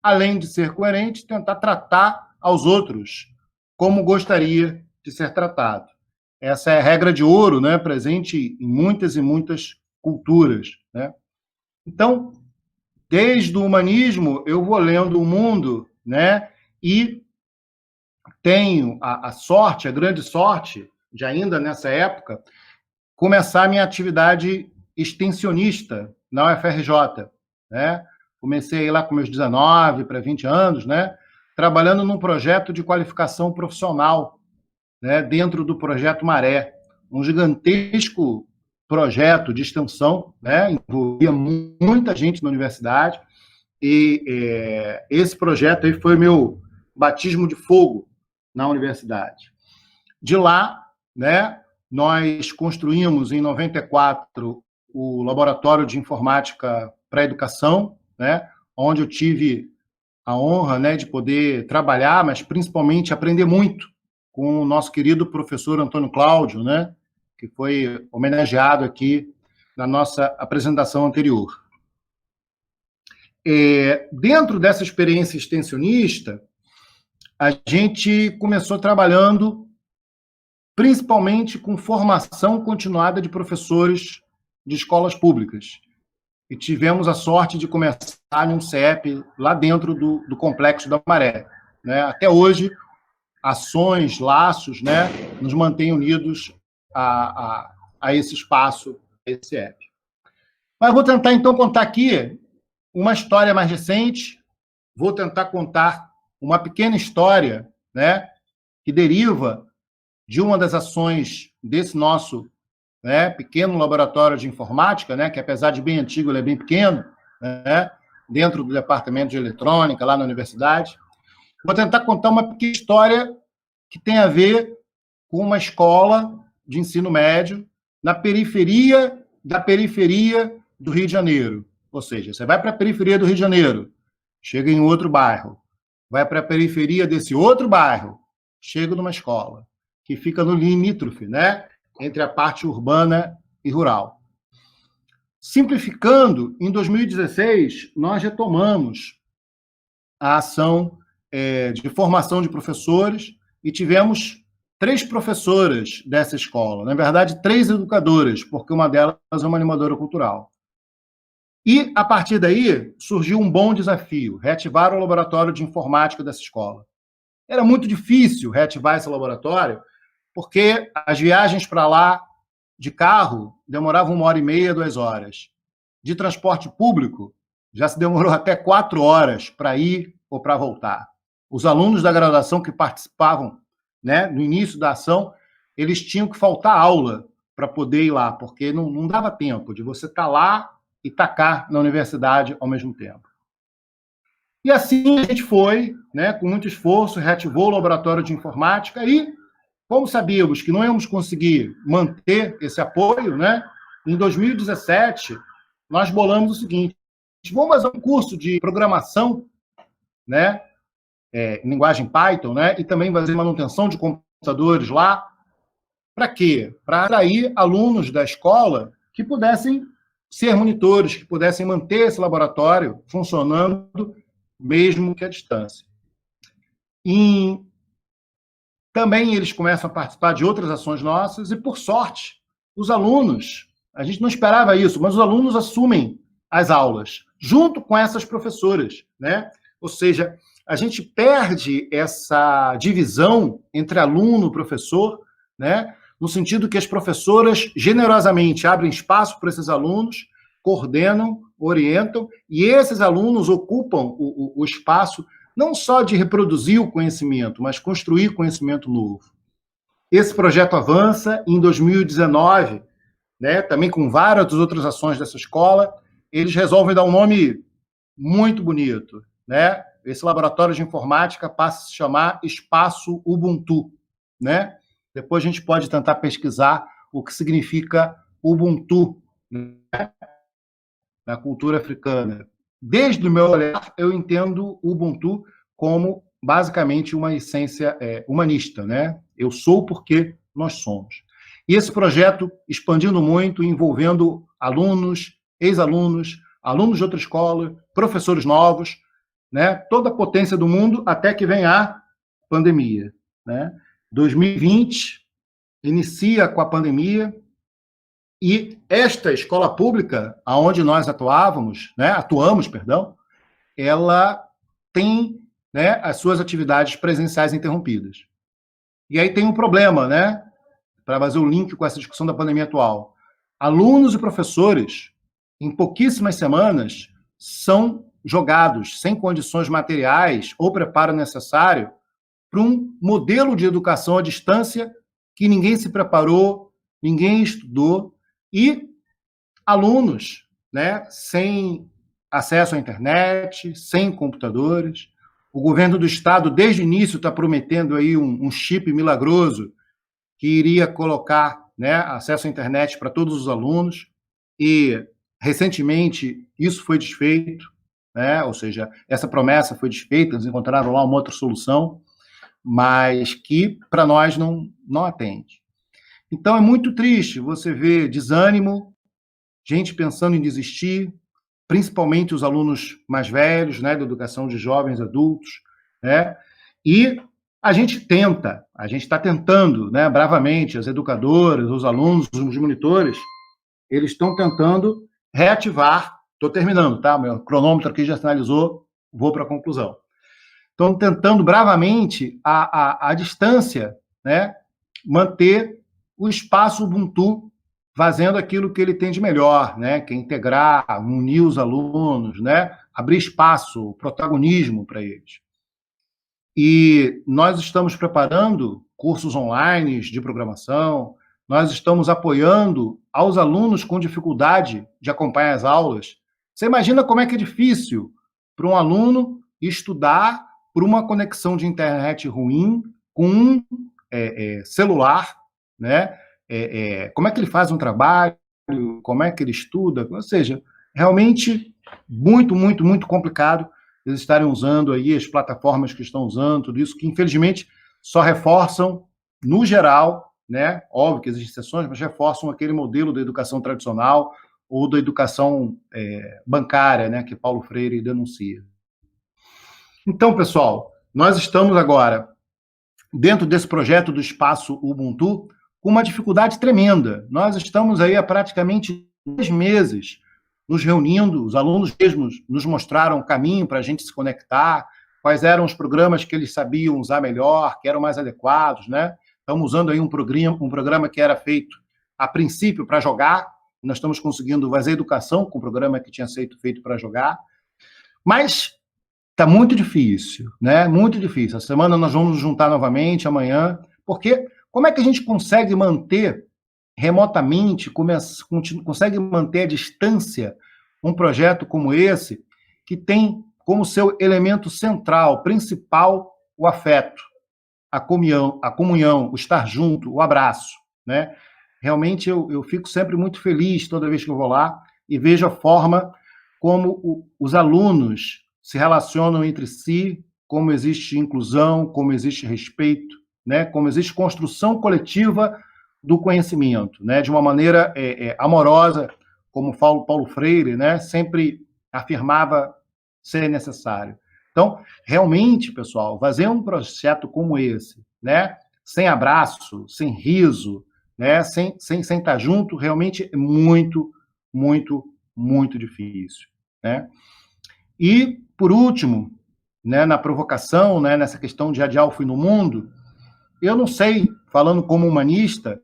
além de ser coerente, tentar tratar aos outros como gostaria de ser tratado. Essa é a regra de ouro, né, presente em muitas e muitas culturas, né? Então, desde o humanismo, eu vou lendo o mundo, né, e tenho a sorte, a grande sorte, de ainda nessa época, começar a minha atividade extensionista na UFRJ, né? Comecei lá com meus 19 para 20 anos, né, trabalhando num projeto de qualificação profissional, né, dentro do Projeto Maré, um gigantesco projeto de extensão, né, envolvia muita gente na universidade, e esse projeto aí foi meu batismo de fogo na universidade. De lá, né, nós construímos, em 94, o Laboratório de Informática para a Educação, né, onde eu tive a honra, né, de poder trabalhar, mas principalmente aprender muito com o nosso querido professor Antônio Cláudio, né, que foi homenageado aqui na nossa apresentação anterior. Dentro dessa experiência extensionista, a gente começou trabalhando principalmente com formação continuada de professores de escolas públicas. E tivemos a sorte de começar em um CEP lá dentro do Complexo da Maré, né? Até hoje, ações, laços, né, nos mantêm unidos a esse espaço, a esse CEP. Mas vou tentar, então, contar aqui uma história mais recente, vou tentar contar uma pequena história, né, que deriva de uma das ações desse nosso, né, pequeno laboratório de informática, né, que apesar de bem antigo, ele é bem pequeno, né, dentro do departamento de eletrônica, lá na universidade. Vou tentar contar uma pequena história que tem a ver com uma escola de ensino médio na periferia da periferia do Rio de Janeiro. Ou seja, você vai para a periferia do Rio de Janeiro, chega em outro bairro. Vai para a periferia desse outro bairro, chega numa escola, que fica no limítrofe, né, entre a parte urbana e rural. Simplificando, em 2016, nós retomamos a ação de formação de professores e tivemos 3 professoras dessa escola, na verdade, 3 educadoras, porque uma delas é uma animadora cultural. E, a partir daí, surgiu um bom desafio, reativar o laboratório de informática dessa escola. Era muito difícil reativar esse laboratório, porque as viagens para lá de carro demoravam 1h30, 2 horas. De transporte público, já se demorou até 4 horas para ir ou para voltar. Os alunos da graduação que participavam, né, no início da ação, eles tinham que faltar aula para poder ir lá, porque não dava tempo de você estar lá e estar cá na universidade ao mesmo tempo. E assim a gente foi, né, com muito esforço, reativou o laboratório de informática e, como sabíamos que não íamos conseguir manter esse apoio, né, em 2017, nós bolamos o seguinte: vamos fazer um curso de programação, né, em linguagem Python, né, e também fazer manutenção de computadores lá. Para quê? Para atrair alunos da escola que pudessem ser monitores, que pudessem manter esse laboratório funcionando, mesmo que à distância. E também eles começam a participar de outras ações nossas, e, por sorte, os alunos, a gente não esperava isso, mas os alunos assumem as aulas, junto com essas professoras, né? Ou seja, a gente perde essa divisão entre aluno e professor, né? No sentido que as professoras generosamente abrem espaço para esses alunos, coordenam, orientam, e esses alunos ocupam o espaço não só de reproduzir o conhecimento, mas construir conhecimento novo. Esse projeto avança. Em 2019, né, também com várias outras ações dessa escola, eles resolvem dar um nome muito bonito, né? Esse laboratório de informática passa a se chamar Espaço Ubuntu, né? Depois a gente pode tentar pesquisar o que significa Ubuntu, né, na cultura africana. Desde o meu olhar, eu entendo o Ubuntu como, basicamente, uma essência humanista, né? Eu sou porque nós somos. E esse projeto expandindo muito, envolvendo alunos, ex-alunos, alunos de outra escola, professores novos, né? Toda a potência do mundo, até que vem a pandemia, né? 2020 inicia com a pandemia, e esta escola pública, aonde nós atuamos, ela tem, né, as suas atividades presenciais interrompidas. E aí tem um problema, né, para fazer o link com essa discussão da pandemia atual. Alunos e professores, em pouquíssimas semanas, são jogados sem condições materiais ou preparo necessário para um modelo de educação à distância que ninguém se preparou, ninguém estudou, e alunos, né, sem acesso à internet, sem computadores. O governo do estado, desde o início, está prometendo aí um chip milagroso que iria colocar, né, acesso à internet para todos os alunos, e recentemente isso foi desfeito, né, ou seja, essa promessa foi desfeita, eles encontraram lá uma outra solução, mas que para nós não atende. Então é muito triste você ver desânimo, gente pensando em desistir, principalmente os alunos mais velhos, né, da educação de jovens adultos, né? E a gente está tentando, né, bravamente, as educadoras, os alunos, os monitores, eles estão tentando reativar. Estou terminando, tá? Meu cronômetro aqui já sinalizou, vou para a conclusão. Estão tentando bravamente, à distância, né, manter o espaço Ubuntu fazendo aquilo que ele tem de melhor, né, que é integrar, unir os alunos, né, abrir espaço, protagonismo para eles. E nós estamos preparando cursos online de programação, nós estamos apoiando aos alunos com dificuldade de acompanhar as aulas. Você imagina como é que é difícil para um aluno estudar por uma conexão de internet ruim, com um celular, né? Como é que ele faz um trabalho, como é que ele estuda, ou seja, realmente muito, muito, muito complicado eles estarem usando aí as plataformas que estão usando, tudo isso, que infelizmente só reforçam, no geral, né? Óbvio que existem exceções, mas reforçam aquele modelo da educação tradicional ou da educação bancária, né, que Paulo Freire denuncia. Então, pessoal, nós estamos agora dentro desse projeto do Espaço Ubuntu, com uma dificuldade tremenda. Nós estamos aí há praticamente 2 meses nos reunindo, os alunos mesmos nos mostraram o caminho para a gente se conectar, quais eram os programas que eles sabiam usar melhor, que eram mais adequados, né? Estamos usando aí um programa que era feito, a princípio, para jogar, nós estamos conseguindo fazer educação com o programa que tinha sido feito para jogar, mas está muito difícil, né? Muito difícil. A semana nós vamos nos juntar novamente, amanhã, porque como é que a gente consegue manter remotamente, consegue manter à distância um projeto como esse, que tem como seu elemento central, principal, o afeto, a comunhão, o estar junto, o abraço, né? Realmente eu fico sempre muito feliz toda vez que eu vou lá e vejo a forma como os alunos se relacionam entre si, como existe inclusão, como existe respeito, né? Como existe construção coletiva do conhecimento, né? De uma maneira amorosa, como Paulo Freire, né? Sempre afirmava ser necessário. Então, realmente, pessoal, fazer um projeto como esse, né? Sem abraço, sem riso, né? Sem estar junto, realmente é muito, muito, muito difícil, né? E, por último, né, na provocação, né, nessa questão de adiar o fim do mundo, eu não sei, falando como humanista,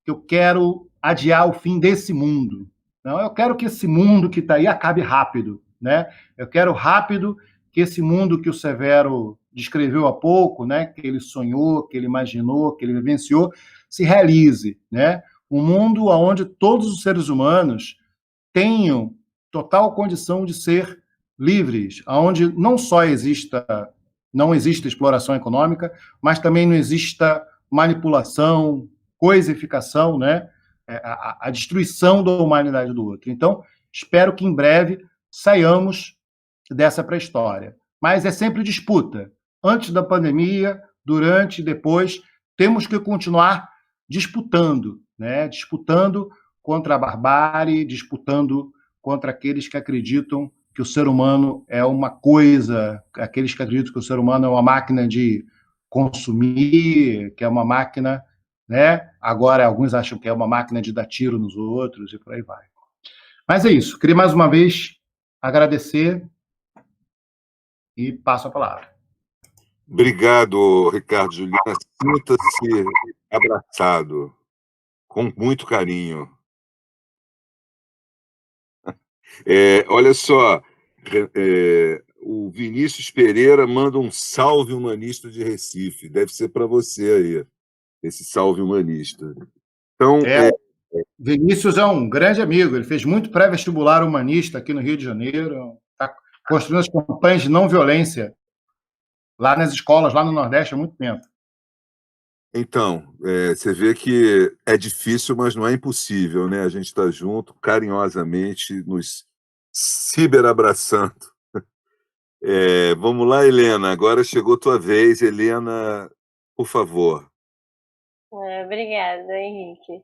que eu quero adiar o fim desse mundo. Não, eu quero que esse mundo que está aí acabe rápido, né? Eu quero rápido que esse mundo que o Severo descreveu há pouco, né, que ele sonhou, que ele imaginou, que ele vivenciou, se realize, né? Um mundo onde todos os seres humanos tenham total condição de ser livres, onde não só não exista exploração econômica, mas também não exista manipulação, coisificação, né? A destruição da humanidade do outro. Então, espero que em breve saiamos dessa pré-história. Mas é sempre disputa. Antes da pandemia, durante e depois, temos que continuar disputando, né? Disputando contra a barbárie, disputando contra aqueles que acreditam que o ser humano é uma coisa, aqueles que acreditam que o ser humano é uma máquina de consumir, que é uma máquina, né? Agora alguns acham que é uma máquina de dar tiro nos outros e por aí vai. Mas é isso. Queria mais uma vez agradecer e passo a palavra. Obrigado, Ricardo Juliana. Sinta-se abraçado, com muito carinho. Olha só, o Vinícius Pereira manda um salve humanista de Recife. Deve ser para você aí, esse salve humanista. Então, Vinícius é um grande amigo, ele fez muito pré-vestibular humanista aqui no Rio de Janeiro, está construindo as campanhas de não violência lá nas escolas, lá no Nordeste, há muito tempo. Então, você vê que é difícil, mas não é impossível, né? A gente está junto, carinhosamente, nos ciberabraçando. Vamos lá, Helena. Agora chegou a tua vez. Helena, por favor. Obrigada, Henrique.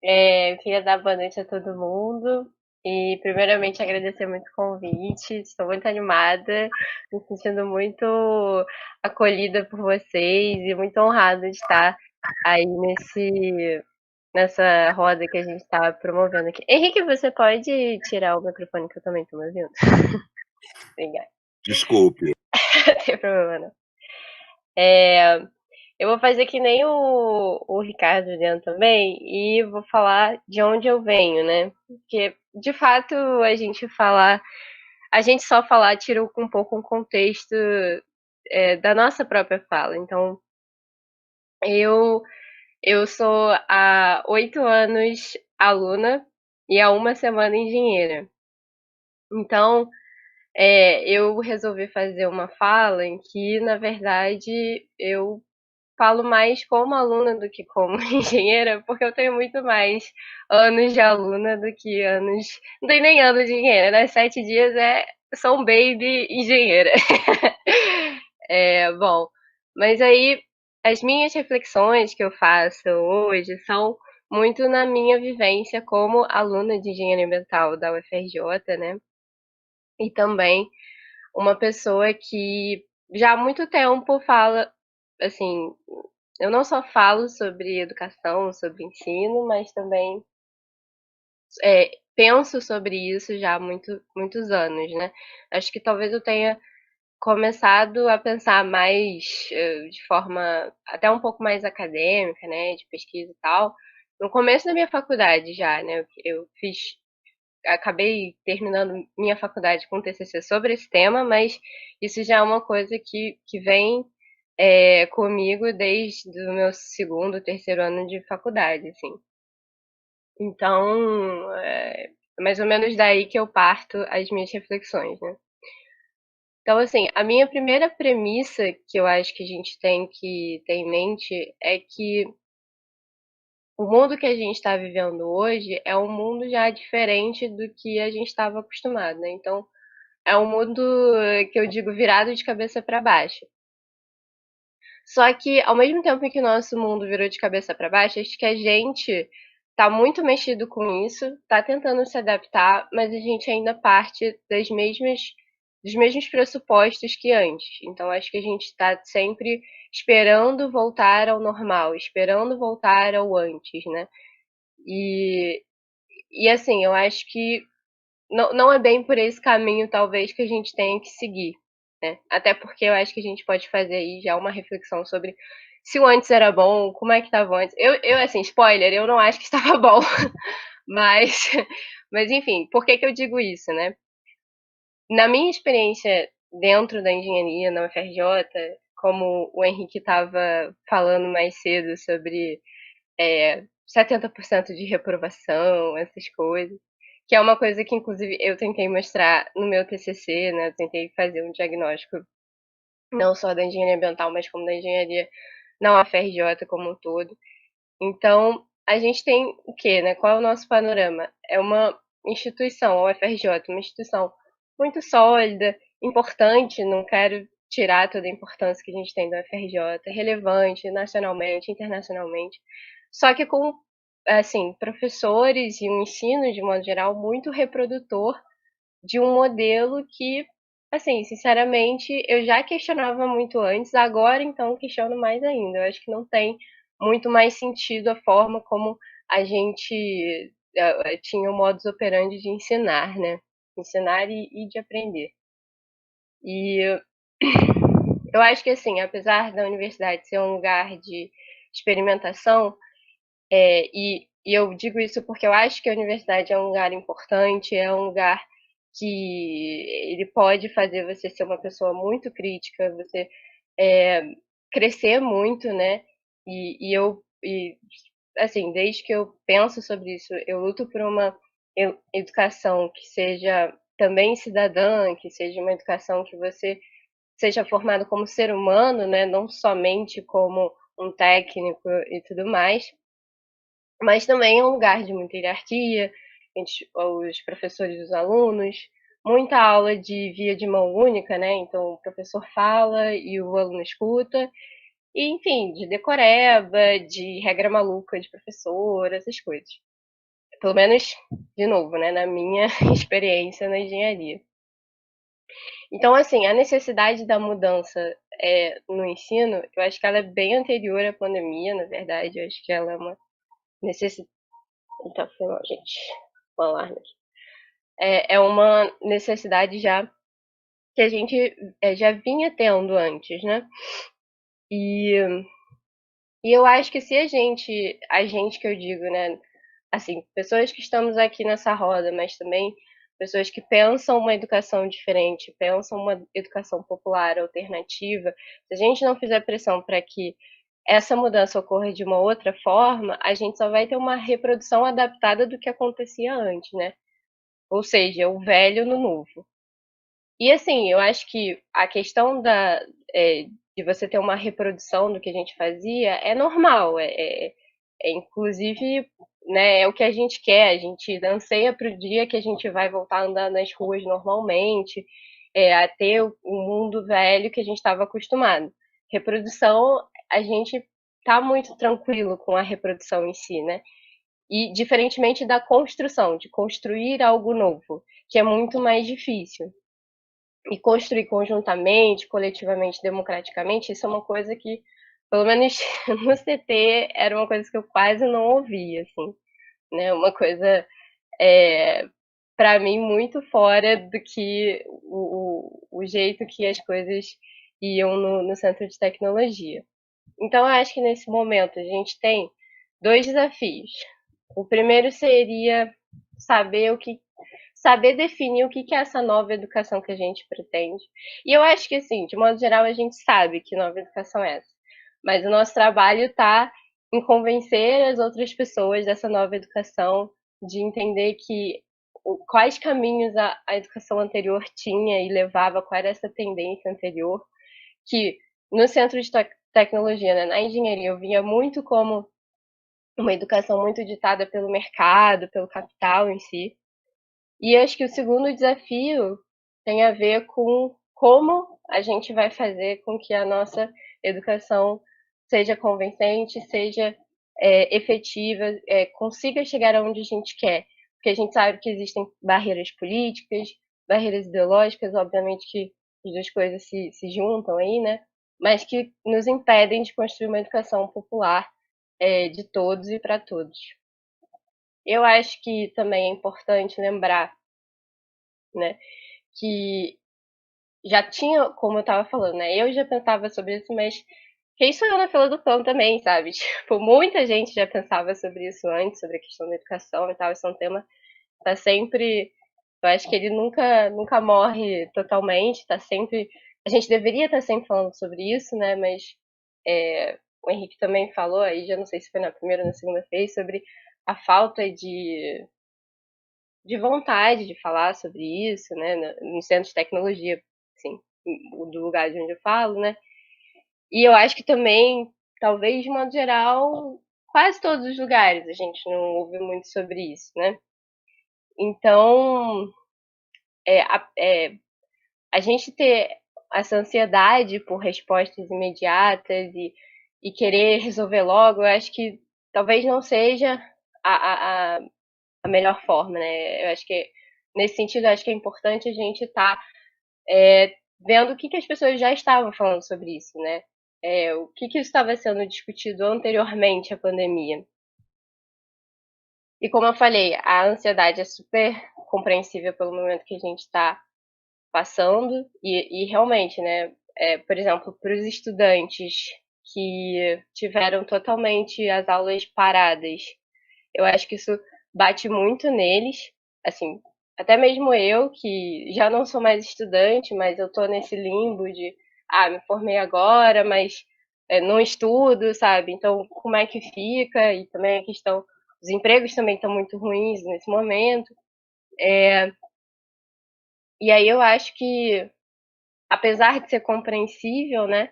Eu queria dar boa noite a todo mundo e, primeiramente, agradecer muito o convite. Estou muito animada, me sentindo muito acolhida por vocês e muito honrada de estar aí nessa roda que a gente está promovendo aqui. Henrique, você pode tirar o microfone que eu também estou me ouvindo? Obrigada. Desculpe. Não tem problema, não. Eu vou fazer que nem o Ricardo Juliano também e vou falar de onde eu venho, né? Porque, de fato, a gente só falar tira um pouco um contexto da nossa própria fala. Então, eu sou há 8 anos aluna e há 1 semana engenheira. Então, eu resolvi fazer uma fala em que, na verdade, eu falo mais como aluna do que como engenheira, porque eu tenho muito mais anos de aluna do que anos. Não tem nem anos de engenheira, né? 7 dias sou um baby engenheira. Bom, mas aí as minhas reflexões que eu faço hoje são muito na minha vivência como aluna de engenharia ambiental da UFRJ, né? E também uma pessoa que já há muito tempo fala assim, eu não só falo sobre educação, sobre ensino, mas também penso sobre isso já há muitos anos, né? Acho que talvez eu tenha começado a pensar mais de forma até um pouco mais acadêmica, né, de pesquisa e tal, no começo da minha faculdade já, né? Eu acabei terminando minha faculdade com um TCC sobre esse tema, mas isso já é uma coisa que vem comigo desde o meu segundo, terceiro ano de faculdade, assim. Então, é mais ou menos daí que eu parto as minhas reflexões, né? Então, assim, a minha primeira premissa que eu acho que a gente tem que ter em mente é que o mundo que a gente está vivendo hoje é um mundo já diferente do que a gente estava acostumado, né? Então, é um mundo que eu digo virado de cabeça para baixo. Só que, ao mesmo tempo que o nosso mundo virou de cabeça para baixo, acho que a gente tá muito mexido com isso, tá tentando se adaptar, mas a gente ainda parte dos mesmos pressupostos que antes. Então, acho que a gente está sempre esperando voltar ao normal, esperando voltar ao antes, né? E, e assim, eu acho que não é bem por esse caminho, talvez, que a gente tenha que seguir, né? Até porque eu acho que a gente pode fazer aí já uma reflexão sobre se o antes era bom, como é que estava antes. Assim, spoiler, eu não acho que estava bom, mas, mas enfim, por que eu digo isso, né? Na minha experiência dentro da engenharia na UFRJ, como o Henrique estava falando mais cedo sobre 70% de reprovação, essas coisas, que é uma coisa que, inclusive, eu tentei mostrar no meu TCC, né? Eu tentei fazer um diagnóstico não só da engenharia ambiental, mas como da engenharia na UFRJ como um todo. Então, a gente tem o quê, né? Qual é o nosso panorama? É uma instituição, a UFRJ, uma instituição muito sólida, importante, não quero tirar toda a importância que a gente tem da UFRJ, relevante nacionalmente, internacionalmente, só que com, assim, professores e um ensino, de modo geral, muito reprodutor de um modelo que, assim, sinceramente, eu já questionava muito antes, agora então questiono mais ainda. Eu acho que não tem muito mais sentido a forma como a gente tinha o modus operandi de ensinar, né? Ensinar e de aprender. E eu acho que, assim, apesar da universidade ser um lugar de experimentação, e eu digo isso porque eu acho que a universidade é um lugar importante, é um lugar que ele pode fazer você ser uma pessoa muito crítica, você é, crescer muito, né? E assim, desde que eu penso sobre isso, eu luto por uma educação que seja também cidadã, que seja uma educação que você seja formado como ser humano, né? Não somente como um técnico e tudo mais, mas também é um lugar de muita hierarquia entre os professores e os alunos, muita aula de via de mão única, né? Então o professor fala e o aluno escuta, e enfim, de decoreba, de regra maluca de professor, essas coisas. Pelo menos, de novo, né, na minha experiência na engenharia. Então, assim, a necessidade da mudança no ensino, eu acho que ela é bem anterior à pandemia, na verdade, eu acho que ela é uma necessidade. Então, foi mal, gente. O alarme aqui. É uma necessidade já que a gente já vinha tendo antes, né? E, e eu acho que se a gente que eu digo, né? Assim, pessoas que estamos aqui nessa roda, mas também pessoas que pensam uma educação diferente, pensam uma educação popular, alternativa, se a gente não fizer pressão para que essa mudança ocorra de uma outra forma, a gente só vai ter uma reprodução adaptada do que acontecia antes, né? Ou seja, o velho no novo. E assim, eu acho que a questão de você ter uma reprodução do que a gente fazia é normal, inclusive, né, é o que a gente quer, a gente anseia para o dia que a gente vai voltar a andar nas ruas normalmente, a ter o mundo velho que a gente estava acostumado. Reprodução, a gente tá muito tranquilo com a reprodução em si, né? E diferentemente da construção, de construir algo novo, que é muito mais difícil. E construir conjuntamente, coletivamente, democraticamente, isso é uma coisa que pelo menos no CT, era uma coisa que eu quase não ouvia, assim, né? Uma coisa, para mim, muito fora do que o jeito que as coisas iam no centro de tecnologia. Então, eu acho que nesse momento a gente tem dois desafios. O primeiro seria saber definir o que é essa nova educação que a gente pretende. E eu acho que, assim, de modo geral, a gente sabe que nova educação é essa. Mas o nosso trabalho está em convencer as outras pessoas dessa nova educação, de entender quais caminhos a educação anterior tinha e levava, qual era essa tendência anterior, que no centro de tecnologia, né, na engenharia, eu via muito como uma educação muito ditada pelo mercado, pelo capital em si. E acho que o segundo desafio tem a ver com como a gente vai fazer com que a nossa educação seja convincente, seja efetiva, consiga chegar aonde a gente quer. Porque a gente sabe que existem barreiras políticas, barreiras ideológicas, obviamente que as duas coisas se juntam aí, né? Mas que nos impedem de construir uma educação popular de todos e para todos. Eu acho que também é importante lembrar, né, que já tinha, como eu estava falando, né, eu já pensava sobre isso, mas quem sou eu na fila do pão também, sabe? Tipo, muita gente já pensava sobre isso antes, sobre a questão da educação e tal. Esse é um tema que tá sempre, eu acho que ele nunca morre totalmente, tá sempre, a gente deveria estar sempre falando sobre isso, né, mas o Henrique também falou, aí já não sei se foi na primeira ou na segunda vez, sobre a falta de vontade de falar sobre isso, né, no centro de tecnologia, assim, do lugar de onde eu falo, né, e eu acho que também, talvez de modo geral, quase todos os lugares a gente não ouve muito sobre isso, né, então a gente ter essa ansiedade por respostas imediatas e querer resolver logo, eu acho que talvez não seja a, a, a melhor forma, né? Eu acho que, nesse sentido, eu acho que é importante a gente estar vendo o que as pessoas já estavam falando sobre isso, né? O que estava sendo discutido anteriormente à pandemia. E como eu falei, a ansiedade é super compreensível pelo momento que a gente está passando e realmente, né? Por exemplo, para os estudantes que tiveram totalmente as aulas paradas, eu acho que isso bate muito neles, assim, até mesmo eu, que já não sou mais estudante, mas eu tô nesse limbo de, me formei agora, mas não estudo, sabe? Então, como é que fica? E também a questão, os empregos também estão muito ruins nesse momento. E aí eu acho que, apesar de ser compreensível, né?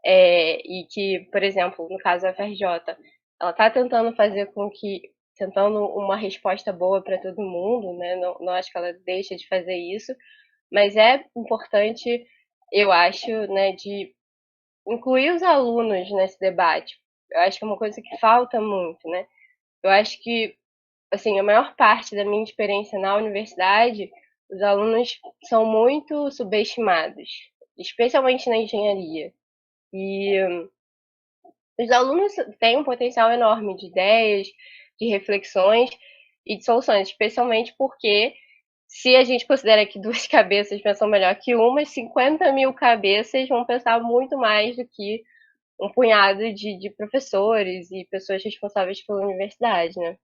E que, por exemplo, no caso da FRJ, ela está tentando fazer tentando uma resposta boa para todo mundo, né? Não acho que ela deixa de fazer isso, mas é importante, eu acho, né, de incluir os alunos nesse debate. Eu acho que é uma coisa que falta muito, né? Eu acho que, assim, a maior parte da minha experiência na universidade, os alunos são muito subestimados, especialmente na engenharia. E os alunos têm um potencial enorme de ideias, de reflexões e de soluções, especialmente porque, se a gente considera que duas cabeças pensam melhor que uma, 50 mil cabeças vão pensar muito mais do que um punhado de professores e pessoas responsáveis pela universidade, né?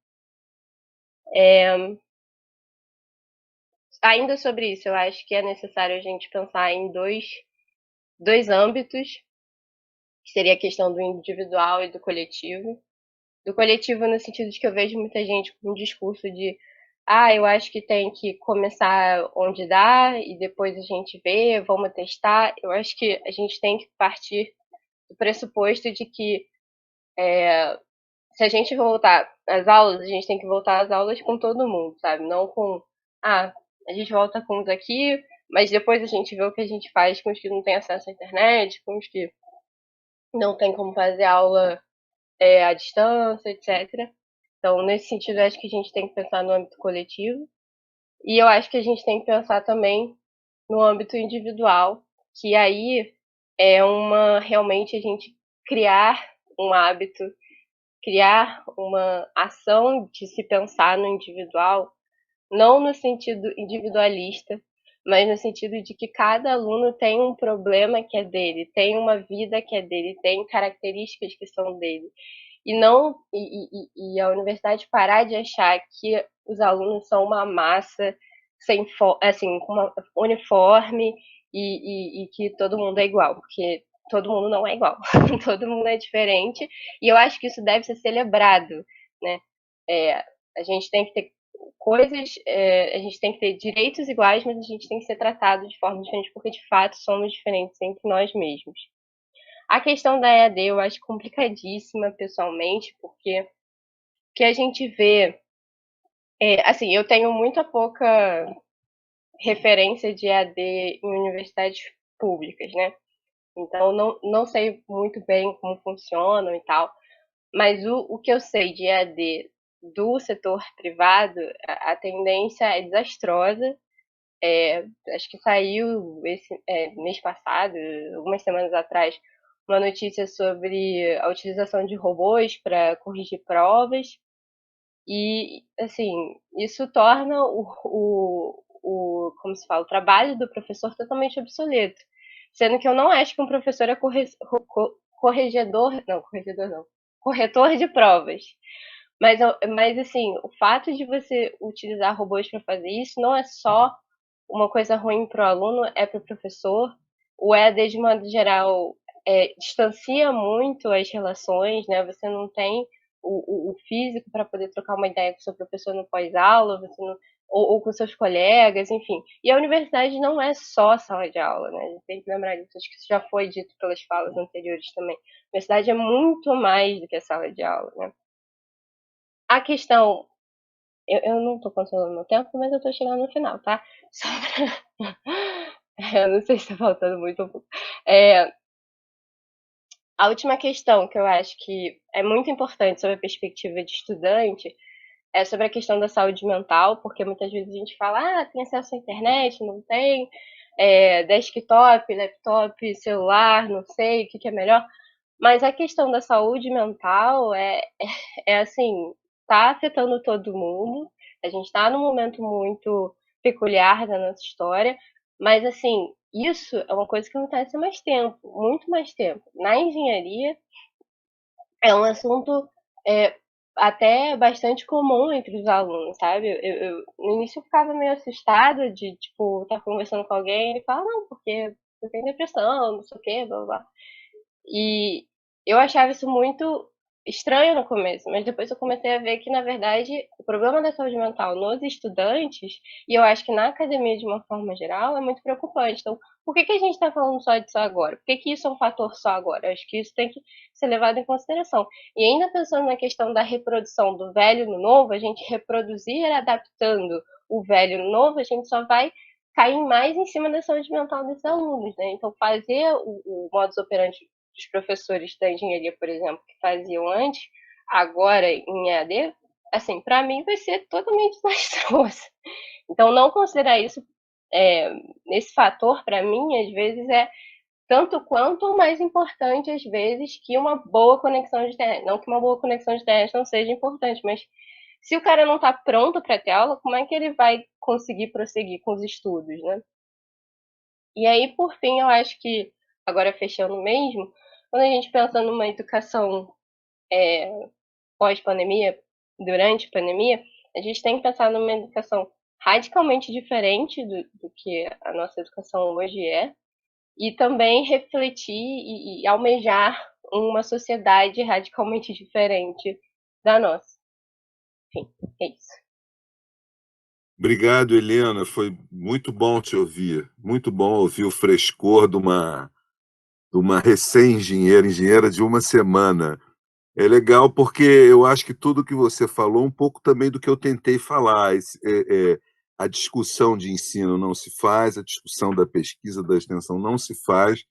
Ainda sobre isso, eu acho que é necessário a gente pensar em dois âmbitos, que seria a questão do individual e do coletivo. Do coletivo no sentido de que eu vejo muita gente com um discurso de eu acho que tem que começar onde dá e depois a gente vê, vamos testar. Eu acho que a gente tem que partir do pressuposto de que se a gente voltar às aulas, a gente tem que voltar às aulas com todo mundo, sabe? Não com, a gente volta com os aqui, mas depois a gente vê o que a gente faz com os que não têm acesso à internet, com os que não tem como fazer aula à distância, etc. Então, nesse sentido, eu acho que a gente tem que pensar no âmbito coletivo. E eu acho que a gente tem que pensar também no âmbito individual, que aí realmente a gente criar um hábito, criar uma ação de se pensar no individual, não no sentido individualista, mas no sentido de que cada aluno tem um problema que é dele, tem uma vida que é dele, tem características que são dele. E não e a universidade parar de achar que os alunos são uma massa sem assim, com uma uniforme e que todo mundo é igual, porque todo mundo não é igual, todo mundo é diferente, e eu acho que isso deve ser celebrado, né? A gente tem que ter coisas, a gente tem que ter direitos iguais, mas a gente tem que ser tratado de forma diferente, porque de fato somos diferentes entre nós mesmos. A questão da EAD eu acho complicadíssima, pessoalmente, porque o que a gente vê. Assim, eu tenho muito pouca referência de EAD em universidades públicas, né? Então, não sei muito bem como funcionam e tal. Mas o que eu sei de EAD do setor privado, a tendência é desastrosa. Acho que saiu mês passado, algumas semanas atrás, uma notícia sobre a utilização de robôs para corrigir provas. E, assim, isso torna como se fala, o trabalho do professor totalmente obsoleto. Sendo que eu não acho que um professor é corregedor não, corretor de provas. Mas, assim, o fato de você utilizar robôs para fazer isso não é só uma coisa ruim para o aluno, é para o professor. O EAD, de modo geral, distancia muito as relações, né? Você não tem o físico para poder trocar uma ideia com o seu professor no pós-aula, ou com seus colegas, enfim. E a universidade não é só sala de aula, né? A gente tem que lembrar disso, acho que isso já foi dito pelas falas anteriores também. A universidade é muito mais do que a sala de aula, né? A questão. Eu não estou controlando meu tempo, mas eu estou chegando no final, tá? Só pra... Eu não sei se está faltando muito um pouco. A última questão que eu acho que é muito importante sobre a perspectiva de estudante é sobre a questão da saúde mental, porque muitas vezes a gente fala, tem acesso à internet, não tem, desktop, laptop, celular, não sei o que é melhor. Mas a questão da saúde mental assim, tá afetando todo mundo. A gente está num momento muito peculiar da nossa história, mas assim, isso é uma coisa que acontece há mais tempo, muito mais tempo. Na engenharia é um assunto até bastante comum entre os alunos, sabe? No início eu ficava meio assustada de, tipo, estar conversando com alguém e ele fala, não, porque eu tenho depressão, não sei o quê, blá, blá, blá. E eu achava isso muito estranho no começo, mas depois eu comecei a ver que, na verdade, o problema da saúde mental nos estudantes, e eu acho que na academia de uma forma geral, é muito preocupante. Então, por que a gente está falando só disso agora? Por que isso é um fator só agora? Eu acho que isso tem que ser levado em consideração. E ainda pensando na questão da reprodução do velho no novo, a gente reproduzir adaptando o velho no novo, a gente só vai cair mais em cima da saúde mental desses alunos, né? Então, fazer o modus operandi dos professores da engenharia, por exemplo, que faziam antes, agora em EAD, assim, para mim vai ser totalmente desastroso. Então, não considerar isso esse fator, para mim, às vezes é tanto quanto ou mais importante, às vezes, que uma boa conexão de internet. Não que uma boa conexão de internet não seja importante, mas se o cara não está pronto para ter aula, como é que ele vai conseguir prosseguir com os estudos, né? E aí, por fim, eu acho que, agora fechando mesmo, quando a gente pensa numa educação pós-pandemia, durante a pandemia, a gente tem que pensar numa educação radicalmente diferente do que a nossa educação hoje é, e também refletir e almejar uma sociedade radicalmente diferente da nossa. Enfim, é isso. Obrigado, Helena. Foi muito bom te ouvir. Muito bom ouvir o frescor de uma recém-engenheira de uma semana. É legal porque eu acho que tudo que você falou, um pouco também do que eu tentei falar. A discussão de ensino não se faz, a discussão da pesquisa, da extensão não se faz.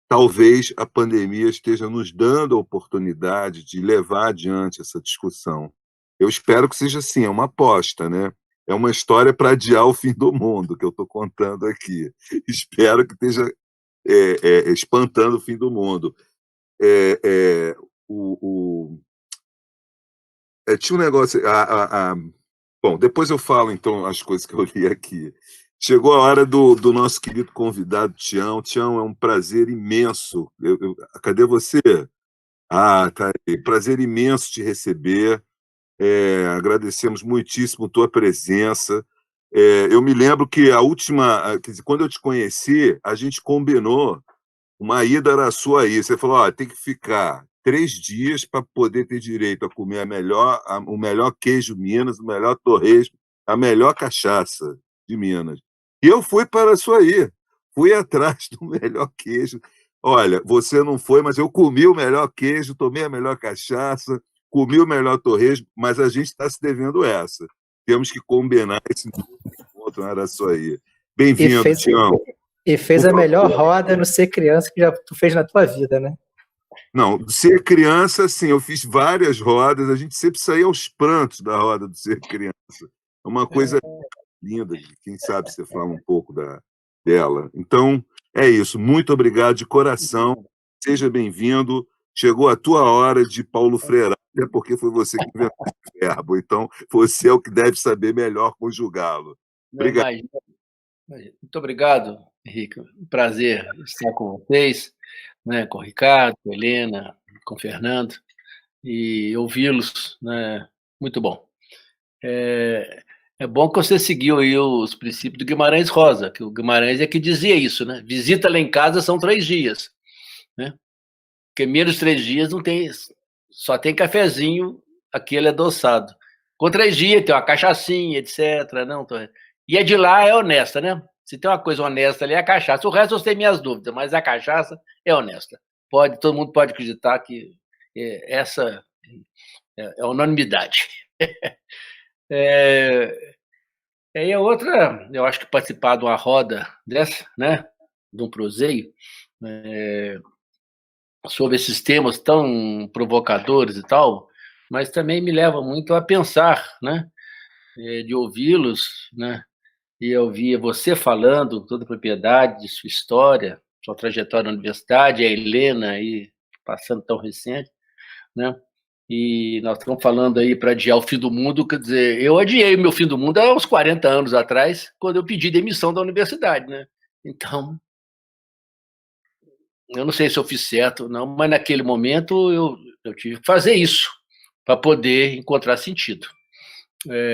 Talvez a pandemia esteja nos dando a oportunidade de levar adiante essa discussão. Eu espero que seja assim, é uma aposta, né? É uma história para adiar o fim do mundo que eu estou contando aqui. Espero que esteja espantando o fim do mundo. tinha um negócio. Bom, depois eu falo, então, as coisas que eu li aqui. Chegou a hora do nosso querido convidado, Tião. Tião, é um prazer imenso. Cadê você? Ah, tá aí. Prazer imenso te receber. Agradecemos muitíssimo tua presença. Eu me lembro que a última, quer dizer, quando eu te conheci, a gente combinou uma ida era sua aí. Você falou, ó, tem que ficar 3 dias para poder ter direito a comer o melhor queijo Minas, o melhor torresmo, a melhor cachaça de Minas. E eu fui para a sua aí. Fui atrás do melhor queijo. Olha, você não foi, mas eu comi o melhor queijo, tomei a melhor cachaça, comi o melhor torresmo, mas a gente está se devendo essa. Temos que combinar esse encontro na Araçuaí. E Bem-vindo, fez, Tião. e fez Por a melhor favor. roda no Ser Criança que já tu fez na tua vida, né? Não, ser criança, sim, eu fiz várias rodas, a gente sempre saía aos prantos da roda do ser criança. É uma coisa linda, quem sabe você fala um pouco dela. Então, é isso. Muito obrigado de coração. Seja bem-vindo. Chegou a tua hora de Paulo Freire, até porque foi você que inventou esse verbo. Então, você é o que deve saber melhor conjugá-lo. Obrigado. Imagina. Muito obrigado, Henrique. Um prazer estar com vocês, né, com o Ricardo, com a Helena, com o Fernando, e ouvi-los, né, muito bom. É bom que você seguiu aí os princípios do Guimarães Rosa, que o Guimarães é que dizia isso, né? Visita lá em casa são 3 dias, né? Porque menos 3 dias não tem, só tem cafezinho, aquele adoçado. Com 3 dias tem uma cachaçinha, etc. Não, e a de lá é honesta, né? Se tem uma coisa honesta ali, é a cachaça. O resto eu tenho minhas dúvidas, mas a cachaça é honesta. Todo mundo pode acreditar que essa é unanimidade. E a outra, eu acho que participar de uma roda dessa, né, de um proseio, sobre esses temas tão provocadores e tal, mas também me leva muito a pensar, né, de ouvi-los, né, e ouvir você falando com toda a propriedade de sua história, sua trajetória na universidade, a Helena aí passando tão recente, né, e nós estamos falando aí para adiar o fim do mundo, quer dizer, eu adiei o meu fim do mundo há uns 40 anos atrás, quando eu pedi demissão da universidade, né? Então, eu não sei se eu fiz certo ou não, mas naquele momento eu tive que fazer isso para poder encontrar sentido.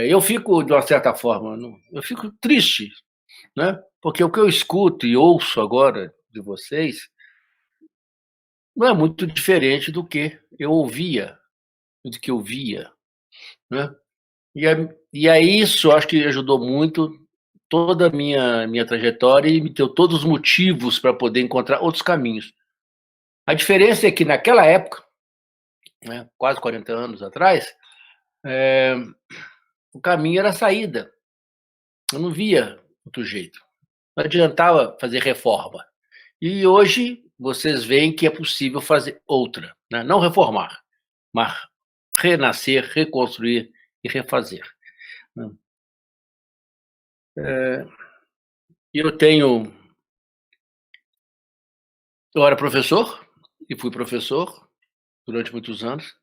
Eu fico, de uma certa forma, eu fico triste, né? Porque o que eu escuto e ouço agora de vocês não é muito diferente do que eu ouvia, do que eu via, né? E aí isso acho que ajudou muito toda a minha trajetória e me deu todos os motivos para poder encontrar outros caminhos. A diferença é que naquela época, né, quase 40 anos atrás, o caminho era a saída. Eu não via outro jeito. Não adiantava fazer reforma. E hoje vocês veem que é possível fazer outra, né? Não reformar, mas renascer, reconstruir e refazer. Eu era professor e fui professor durante muitos anos,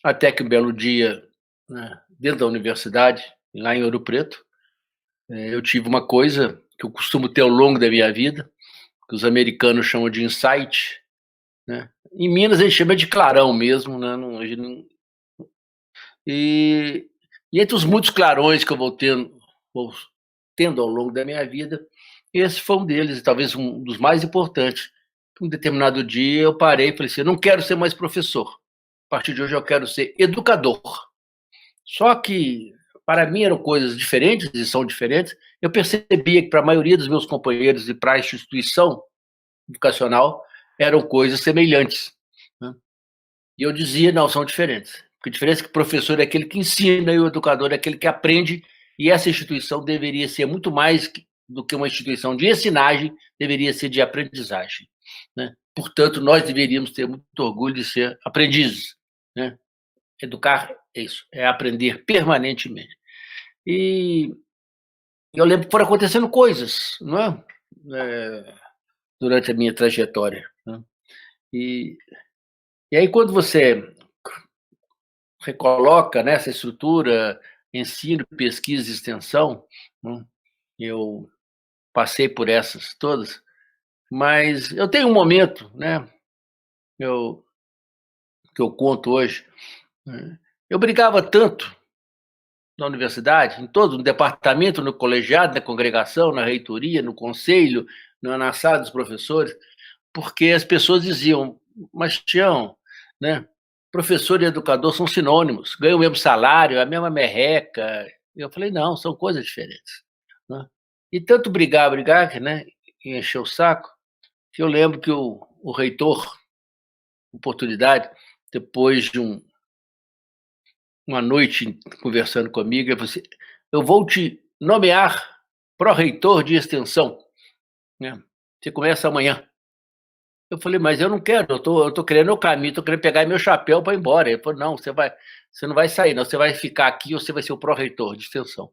até que um belo dia, né, dentro da universidade, lá em Ouro Preto, eu tive uma coisa que eu costumo ter ao longo da minha vida, que os americanos chamam de insight, né? Em Minas a gente chama de clarão mesmo, né? E entre os muitos clarões que eu vou tendo ao longo da minha vida, esse foi um deles, e talvez um dos mais importantes. Um determinado dia eu parei e falei assim, eu não quero ser mais professor. A partir de hoje eu quero ser educador. Só que, para mim, eram coisas diferentes, e são diferentes. Eu percebia que, para a maioria dos meus companheiros e para a instituição educacional, eram coisas semelhantes, né? E eu dizia, não, são diferentes. Porque a diferença é que o professor é aquele que ensina e o educador é aquele que aprende, e essa instituição deveria ser muito mais do que uma instituição de ensinagem, deveria ser de aprendizagem, né? Portanto, nós deveríamos ter muito orgulho de ser aprendizes, né? Educar é isso, é aprender permanentemente. E eu lembro que foram acontecendo coisas, não é? Durante a minha trajetória, né? E E aí, quando você recoloca nessa estrutura, ensino, pesquisa e extensão, né, eu passei por essas todas, mas eu tenho um momento, né, que eu conto hoje, né, eu brigava tanto na universidade, em todo, no departamento, no colegiado, na congregação, na reitoria, no conselho, na sala dos professores, porque as pessoas diziam, mas, Tião, né, professor e educador são sinônimos, ganham o mesmo salário, a mesma merreca. Eu falei, não, são coisas diferentes. Né? E tanto brigar, né, e encher o saco, que eu lembro que o reitor, oportunidade, depois de uma noite conversando comigo, ele falou assim, eu vou te nomear pró-reitor de extensão. Né? Você começa amanhã. Eu falei, mas eu não quero, eu tô querendo o caminho, estou querendo pegar meu chapéu para ir embora. Ele falou, não, você não vai sair, não, você vai ficar aqui ou você vai ser o pró-reitor de extensão.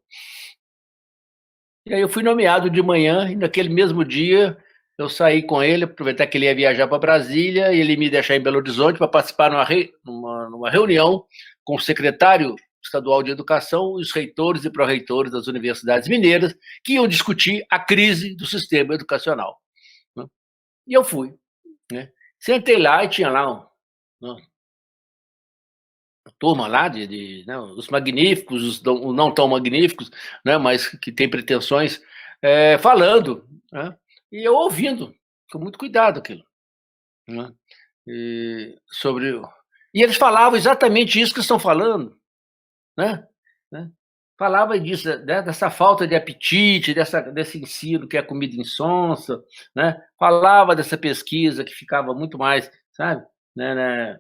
E aí eu fui nomeado de manhã, e naquele mesmo dia eu saí com ele, aproveitar que ele ia viajar para Brasília, e ele me deixar em Belo Horizonte para participar numa reunião com o secretário estadual de educação e os reitores e pró-reitores das universidades mineiras, que iam discutir a crise do sistema educacional. Né? E eu fui. Né? Sentei lá e tinha lá uma turma lá né, os magníficos, os não tão magníficos, né, mas que têm pretensões, falando, né, e eu ouvindo, com muito cuidado aquilo. Né, e eles falavam exatamente isso que estão falando. Né, né, falava disso, né, dessa falta de apetite, desse ensino que é comida insonsa, né, falava dessa pesquisa que ficava muito mais, sabe, né,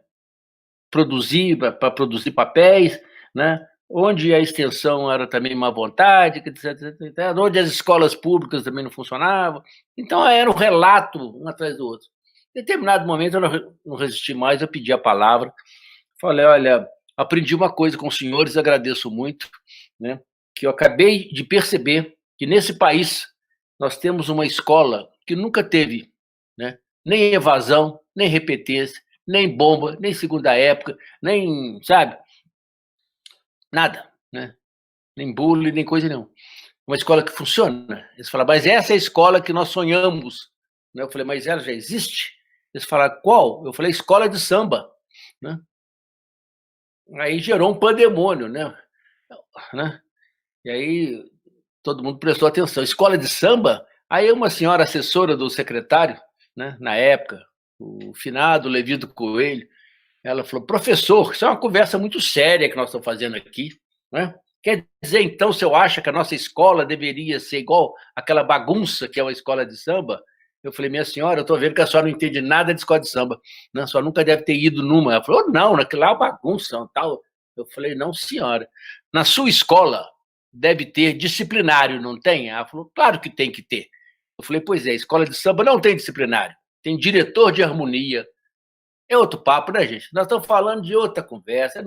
para produzir papéis, né, onde a extensão era também má vontade, etc, onde as escolas públicas também não funcionavam. Então, era um relato um atrás do outro. Em determinado momento, eu não resisti mais, eu pedi a palavra, falei, olha, aprendi uma coisa com os senhores, agradeço muito, né, que eu acabei de perceber que nesse país nós temos uma escola que nunca teve, né, nem evasão, nem repetência, nem bomba, nem segunda época, nem, sabe, nada, né, nem bullying, nem coisa nenhuma. Uma escola que funciona. Eles falaram, mas essa é a escola que nós sonhamos. Eu falei, mas ela já existe? Eles falaram, qual? Eu falei, escola de samba. Né? Aí gerou um pandemônio, né? E aí todo mundo prestou atenção. Escola de samba? Aí uma senhora assessora do secretário, né, na época, o finado Levido Coelho, ela falou, professor, isso é uma conversa muito séria que nós estamos fazendo aqui. Né? Quer dizer, então, o senhor acha que a nossa escola deveria ser igual aquela bagunça que é uma escola de samba? Eu falei, minha senhora, eu estou vendo que a senhora não entende nada de escola de samba. Né? A senhora nunca deve ter ido numa. Ela falou, não, naquilo lá é uma bagunça. Tal. Eu falei, não, senhora. Na sua escola deve ter disciplinário, não tem? Ela falou, claro que tem que ter. Eu falei, pois é, escola de samba não tem disciplinário. Tem diretor de harmonia. É outro papo, né, gente? Nós estamos falando de outra conversa,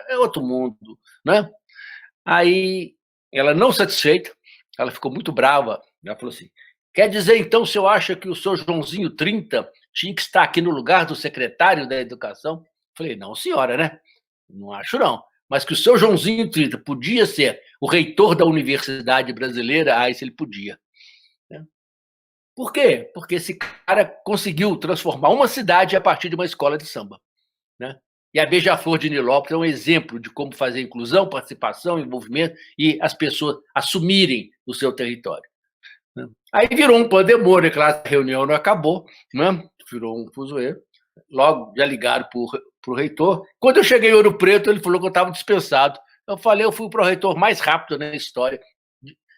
é outro mundo, né? Aí, ela não satisfeita, ela ficou muito brava. Ela falou assim, quer dizer, então, o senhor acha que o senhor Joãozinho 30 tinha que estar aqui no lugar do secretário da Educação? Eu falei, não, senhora, né? Não acho, não. Mas que o seu Joãozinho 30 podia ser o reitor da Universidade Brasileira, isso ele podia. Por quê? Porque esse cara conseguiu transformar uma cidade a partir de uma escola de samba. Né? E a Beija-Flor de Nilópolis é um exemplo de como fazer inclusão, participação, envolvimento e as pessoas assumirem o seu território. Né? Aí virou um pandemônio, claro, a reunião não acabou, né? Virou um fuzuê. Logo já ligaram para o reitor. Quando eu cheguei em Ouro Preto, ele falou que eu estava dispensado. Eu falei, eu fui para o reitor mais rápido na história.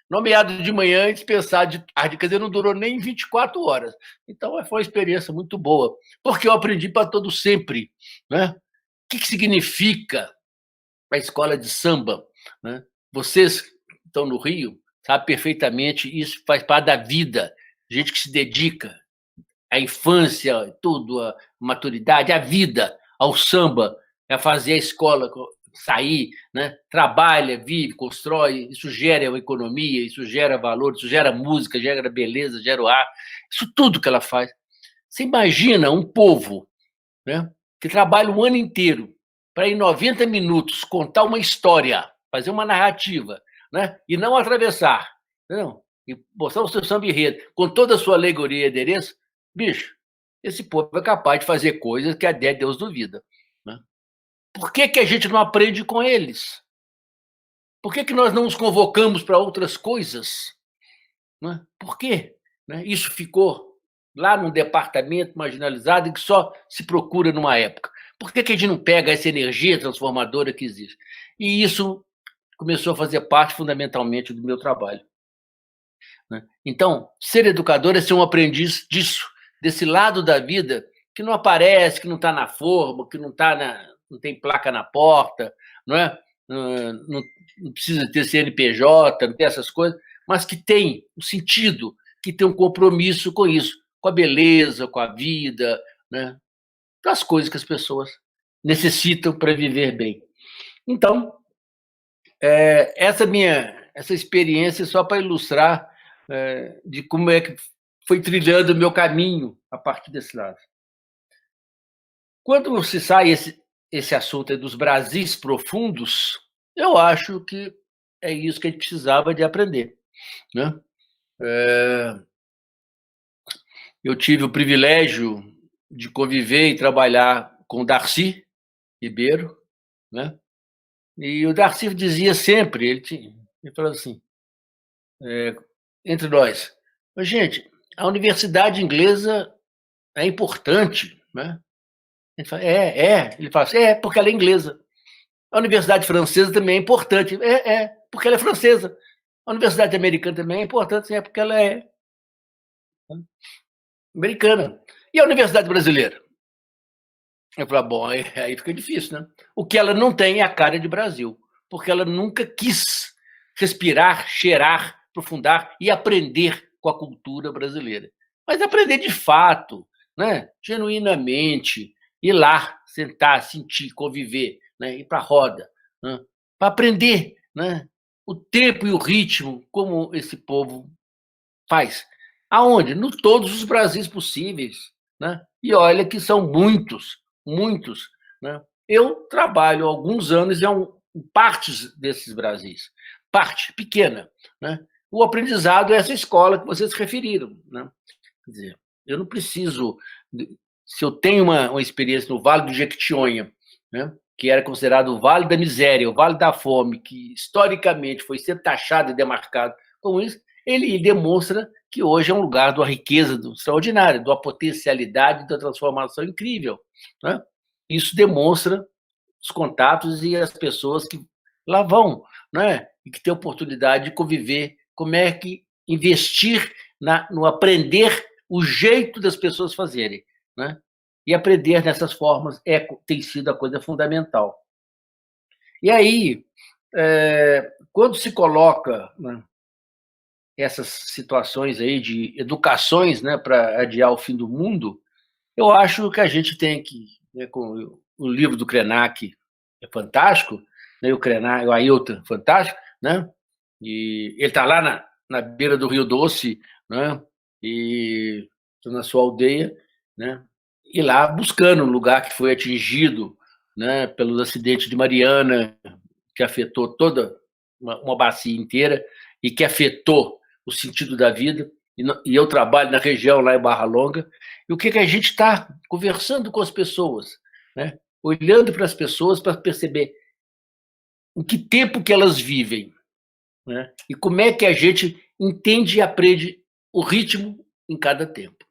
Nomeado de manhã e dispensado de tarde, quer dizer, não durou nem 24 horas. Então, foi uma experiência muito boa, porque eu aprendi para todo sempre. Né? O que significa a escola de samba? Né? Vocês que estão no Rio sabem perfeitamente, isso faz parte da vida, gente que se dedica à infância, tudo, à maturidade, à vida, ao samba, a fazer a escola sair, né? Trabalha, vive, constrói, isso gera uma economia, isso gera valor, isso gera música, gera beleza, gera o ar, isso tudo que ela faz. Você imagina um povo, né, que trabalha o ano inteiro para, em 90 minutos, contar uma história, fazer uma narrativa, né? E não atravessar, não, e mostrar o seu samba enredo, com toda a sua alegoria e adereço, bicho, esse povo é capaz de fazer coisas que até Deus duvida. Né? Por que a gente não aprende com eles? Por que nós não os convocamos para outras coisas? Né? Por quê? Né? Isso ficou lá num departamento marginalizado e que só se procura numa época. Por que a gente não pega essa energia transformadora que existe? E isso começou a fazer parte fundamentalmente do meu trabalho. Né? Então, ser educador é ser um aprendiz disso, desse lado da vida que não aparece, que não está na forma, que não tem placa na porta, não é? Não precisa ter CNPJ, não tem essas coisas, mas que tem um sentido, que tem um compromisso com isso, com a beleza, com a vida, né? Com as coisas que as pessoas necessitam para viver bem. Então, essa experiência só para ilustrar de como é que foi trilhando o meu caminho a partir desse lado. Quando se sai esse assunto dos Brasis profundos, eu acho que é isso que a gente precisava de aprender. Né? Eu tive o privilégio de conviver e trabalhar com o Darcy Ribeiro, né? E o Darcy dizia sempre, ele falou assim, entre nós, gente, a universidade inglesa é importante, né? Ele fala, ele fala assim, porque ela é inglesa. A universidade francesa também é importante, porque ela é francesa. A universidade americana também é importante, porque ela é americana. E a universidade brasileira? Eu falo, bom, aí fica difícil, né? O que ela não tem é a cara de Brasil, porque ela nunca quis respirar, cheirar, aprofundar e aprender com a cultura brasileira. Mas aprender de fato, né? Genuinamente, ir lá, sentar, sentir, conviver, né? Ir para a roda, né? Para aprender, né? O tempo e o ritmo, como esse povo faz. Aonde? No todos os Brasis possíveis, né? E olha que são muitos, né? Eu trabalho há alguns anos em partes desses Brasis, parte pequena, né? O aprendizado é essa escola que vocês referiram, né? Quer dizer, eu não preciso, se eu tenho uma experiência no Vale do Jequitinhonha, né? Que era considerado o Vale da Miséria, o Vale da Fome, que historicamente foi ser taxado e demarcado como isso, ele demonstra que hoje é um lugar de uma riqueza extraordinária, de uma potencialidade, de uma transformação incrível. Né? Isso demonstra os contatos e as pessoas que lá vão, né? E que têm oportunidade de conviver, como é que investir no aprender o jeito das pessoas fazerem. Né? E aprender nessas formas tem sido a coisa fundamental. E aí, quando se coloca... Né, essas situações aí de educações, né, para adiar o fim do mundo, eu acho que a gente tem que, né, com o livro do Krenak é fantástico, né, o Ailton fantástico, né, e ele está lá na beira do Rio Doce, né, e na sua aldeia, né, e lá buscando um lugar que foi atingido, né, pelo acidente de Mariana, que afetou toda uma bacia inteira e que afetou o sentido da vida, e eu trabalho na região lá em Barra Longa, e o que a gente está conversando com as pessoas, né? Olhando para as pessoas para perceber em que tempo que elas vivem, né? E como é que a gente entende e aprende o ritmo em cada tempo.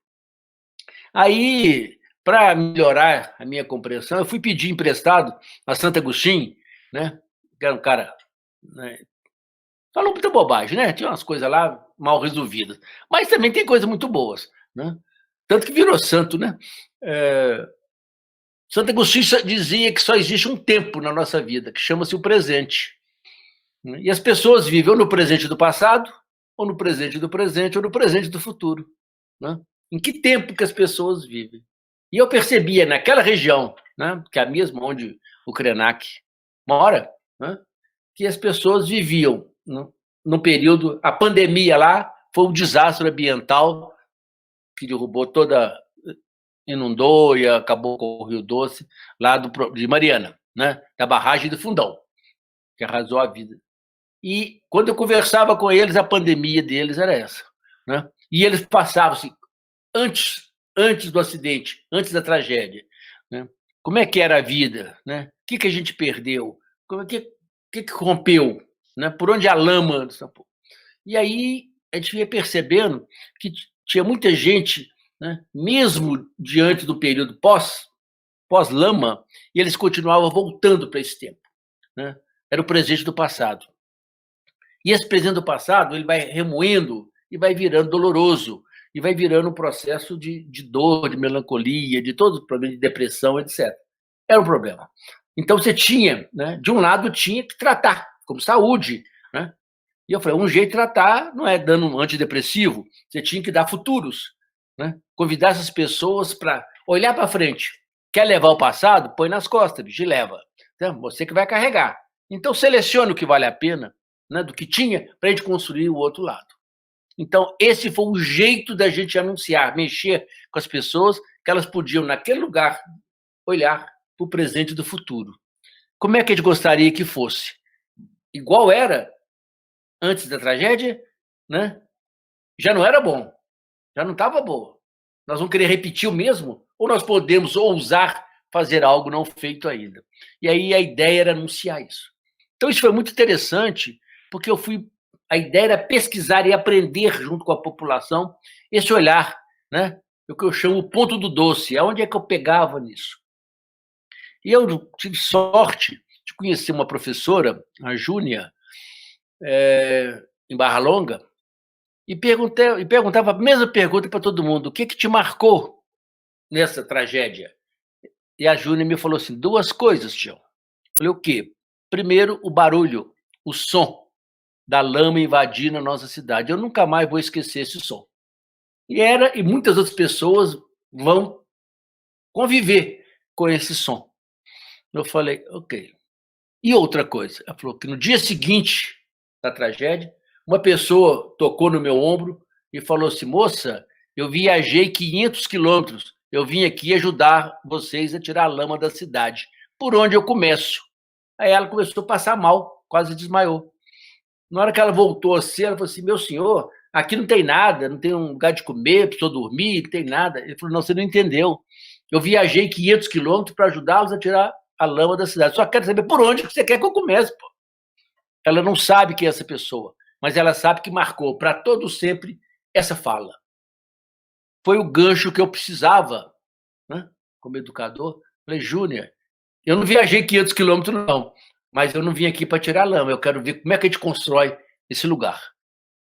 Aí, para melhorar a minha compreensão, eu fui pedir emprestado a Santo Agostinho, né? Que era um cara... Né? Falou muita bobagem, né? Tinha umas coisas lá mal resolvidas. Mas também tem coisas muito boas, né? Tanto que virou santo, né? Santo Agostinho dizia que só existe um tempo na nossa vida, que chama-se o presente. E as pessoas vivem ou no presente do passado, ou no presente do presente, ou no presente do futuro. Né? Em que tempo que as pessoas vivem? E eu percebia naquela região, né, que é a mesma onde o Krenak mora, né, que as pessoas viviam no período... A pandemia lá foi um desastre ambiental que derrubou inundou e acabou com o Rio Doce, lá de Mariana, né? Da barragem do Fundão, que arrasou a vida. E quando eu conversava com eles, a pandemia deles era essa, né? E eles passavam assim, antes do acidente, antes da tragédia, né? Como é que era a vida, né? O que a gente perdeu? O que rompeu, né? Por onde a lama... E aí a gente ia percebendo que tinha muita gente, né? Mesmo diante do período pós-lama, e eles continuavam voltando para esse tempo, né? Era o presente do passado. E esse presente do passado, ele vai remoendo e vai virando doloroso, e vai virando um processo de dor, de melancolia, de todos os problemas de depressão, etc. Era um problema. Então, você tinha, né, de um lado, tinha que tratar, como saúde, né? E eu falei, um jeito de tratar não é dando um antidepressivo, você tinha que dar futuros, né? Convidar essas pessoas para olhar para frente. Quer levar o passado? Põe nas costas, bicho, e leva. Então, você que vai carregar. Então, selecione o que vale a pena, né, do que tinha, para a gente construir o outro lado. Então, esse foi o jeito da gente anunciar, mexer com as pessoas, que elas podiam, naquele lugar, olhar para o presente e do futuro. Como é que a gente gostaria que fosse? Igual era antes da tragédia, né? Já não era bom, já não estava boa. Nós vamos querer repetir o mesmo? Ou nós podemos ousar fazer algo não feito ainda? E aí a ideia era anunciar isso. Então, isso foi muito interessante, porque a ideia era pesquisar e aprender junto com a população esse olhar, né? O que eu chamo o ponto do doce, aonde é que eu pegava nisso. E eu tive sorte de conhecer uma professora, a Júnia, em Barra Longa, e perguntava a mesma pergunta para todo mundo: o que te marcou nessa tragédia? E a Júnia me falou assim: 2 coisas, Tião. Falei, o quê? Primeiro, o barulho, o som da lama invadindo a nossa cidade. Eu nunca mais vou esquecer esse som. E muitas outras pessoas vão conviver com esse som. Eu falei, ok. E outra coisa, ela falou que no dia seguinte da tragédia, uma pessoa tocou no meu ombro e falou assim: moça, eu viajei 500 quilômetros, eu vim aqui ajudar vocês a tirar a lama da cidade. Por onde eu começo? Aí ela começou a passar mal, quase desmaiou. Na hora que ela voltou a ser, ela falou assim: meu senhor, aqui não tem nada, não tem um lugar de comer, para dormir, não tem nada. Ele falou: não, você não entendeu. Eu viajei 500 quilômetros para ajudá-los a tirar a lama da cidade. Só quero saber por onde você quer que eu comece, pô. Ela não sabe quem é essa pessoa, mas ela sabe que marcou para todo sempre essa fala. Foi o gancho que eu precisava, né, como educador. Falei, Júnior, eu não viajei 500 quilômetros, não, mas eu não vim aqui para tirar lama. Eu quero ver como é que a gente constrói esse lugar.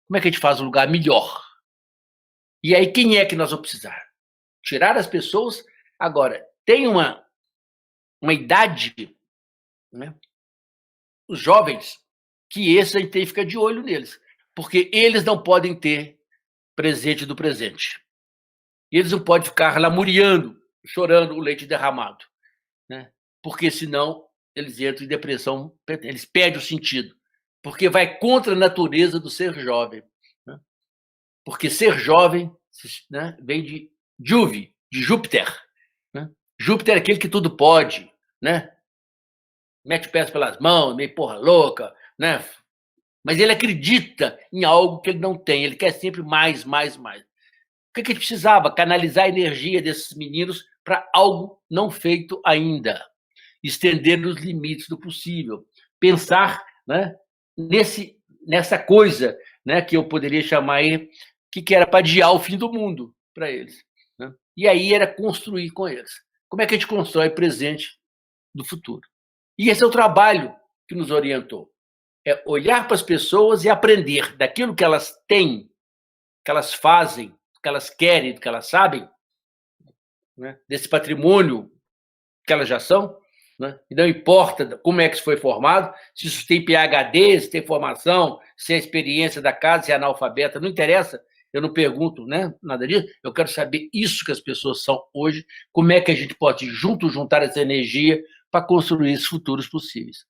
Como é que a gente faz um lugar melhor? E aí, quem é que nós vamos precisar? Tirar as pessoas. Agora, tem uma idade, né, os jovens, que esse a gente tem que ficar de olho neles, porque eles não podem ter presente do presente. Eles não podem ficar lamuriando, chorando o leite derramado, né? Porque senão eles entram em depressão, eles perdem o sentido, porque vai contra a natureza do ser jovem, né? Porque ser jovem, né, vem de Juve, de Júpiter, né? Júpiter é aquele que tudo pode, né? Mete o pé pelas mãos, meio porra louca, né? Mas ele acredita em algo que ele não tem, ele quer sempre mais, mais, mais. O que a gente precisava? Canalizar a energia desses meninos para algo não feito ainda. Estender nos limites do possível. Pensar, né, nessa coisa, né, que eu poderia chamar aí, que era para adiar o fim do mundo para eles, né? E aí era construir com eles. Como é que a gente constrói o presente do futuro? E esse é o trabalho que nos orientou. É olhar para as pessoas e aprender daquilo que elas têm, que elas fazem, que elas querem, que elas sabem, né, desse patrimônio que elas já são, né? E não importa como é que isso foi formado, se isso tem PhD, se tem formação, se é a experiência da casa, se é analfabeta, não interessa, eu não pergunto, né, nada disso, eu quero saber isso que as pessoas são hoje, como é que a gente pode juntar essa energia para construir esses futuros possíveis.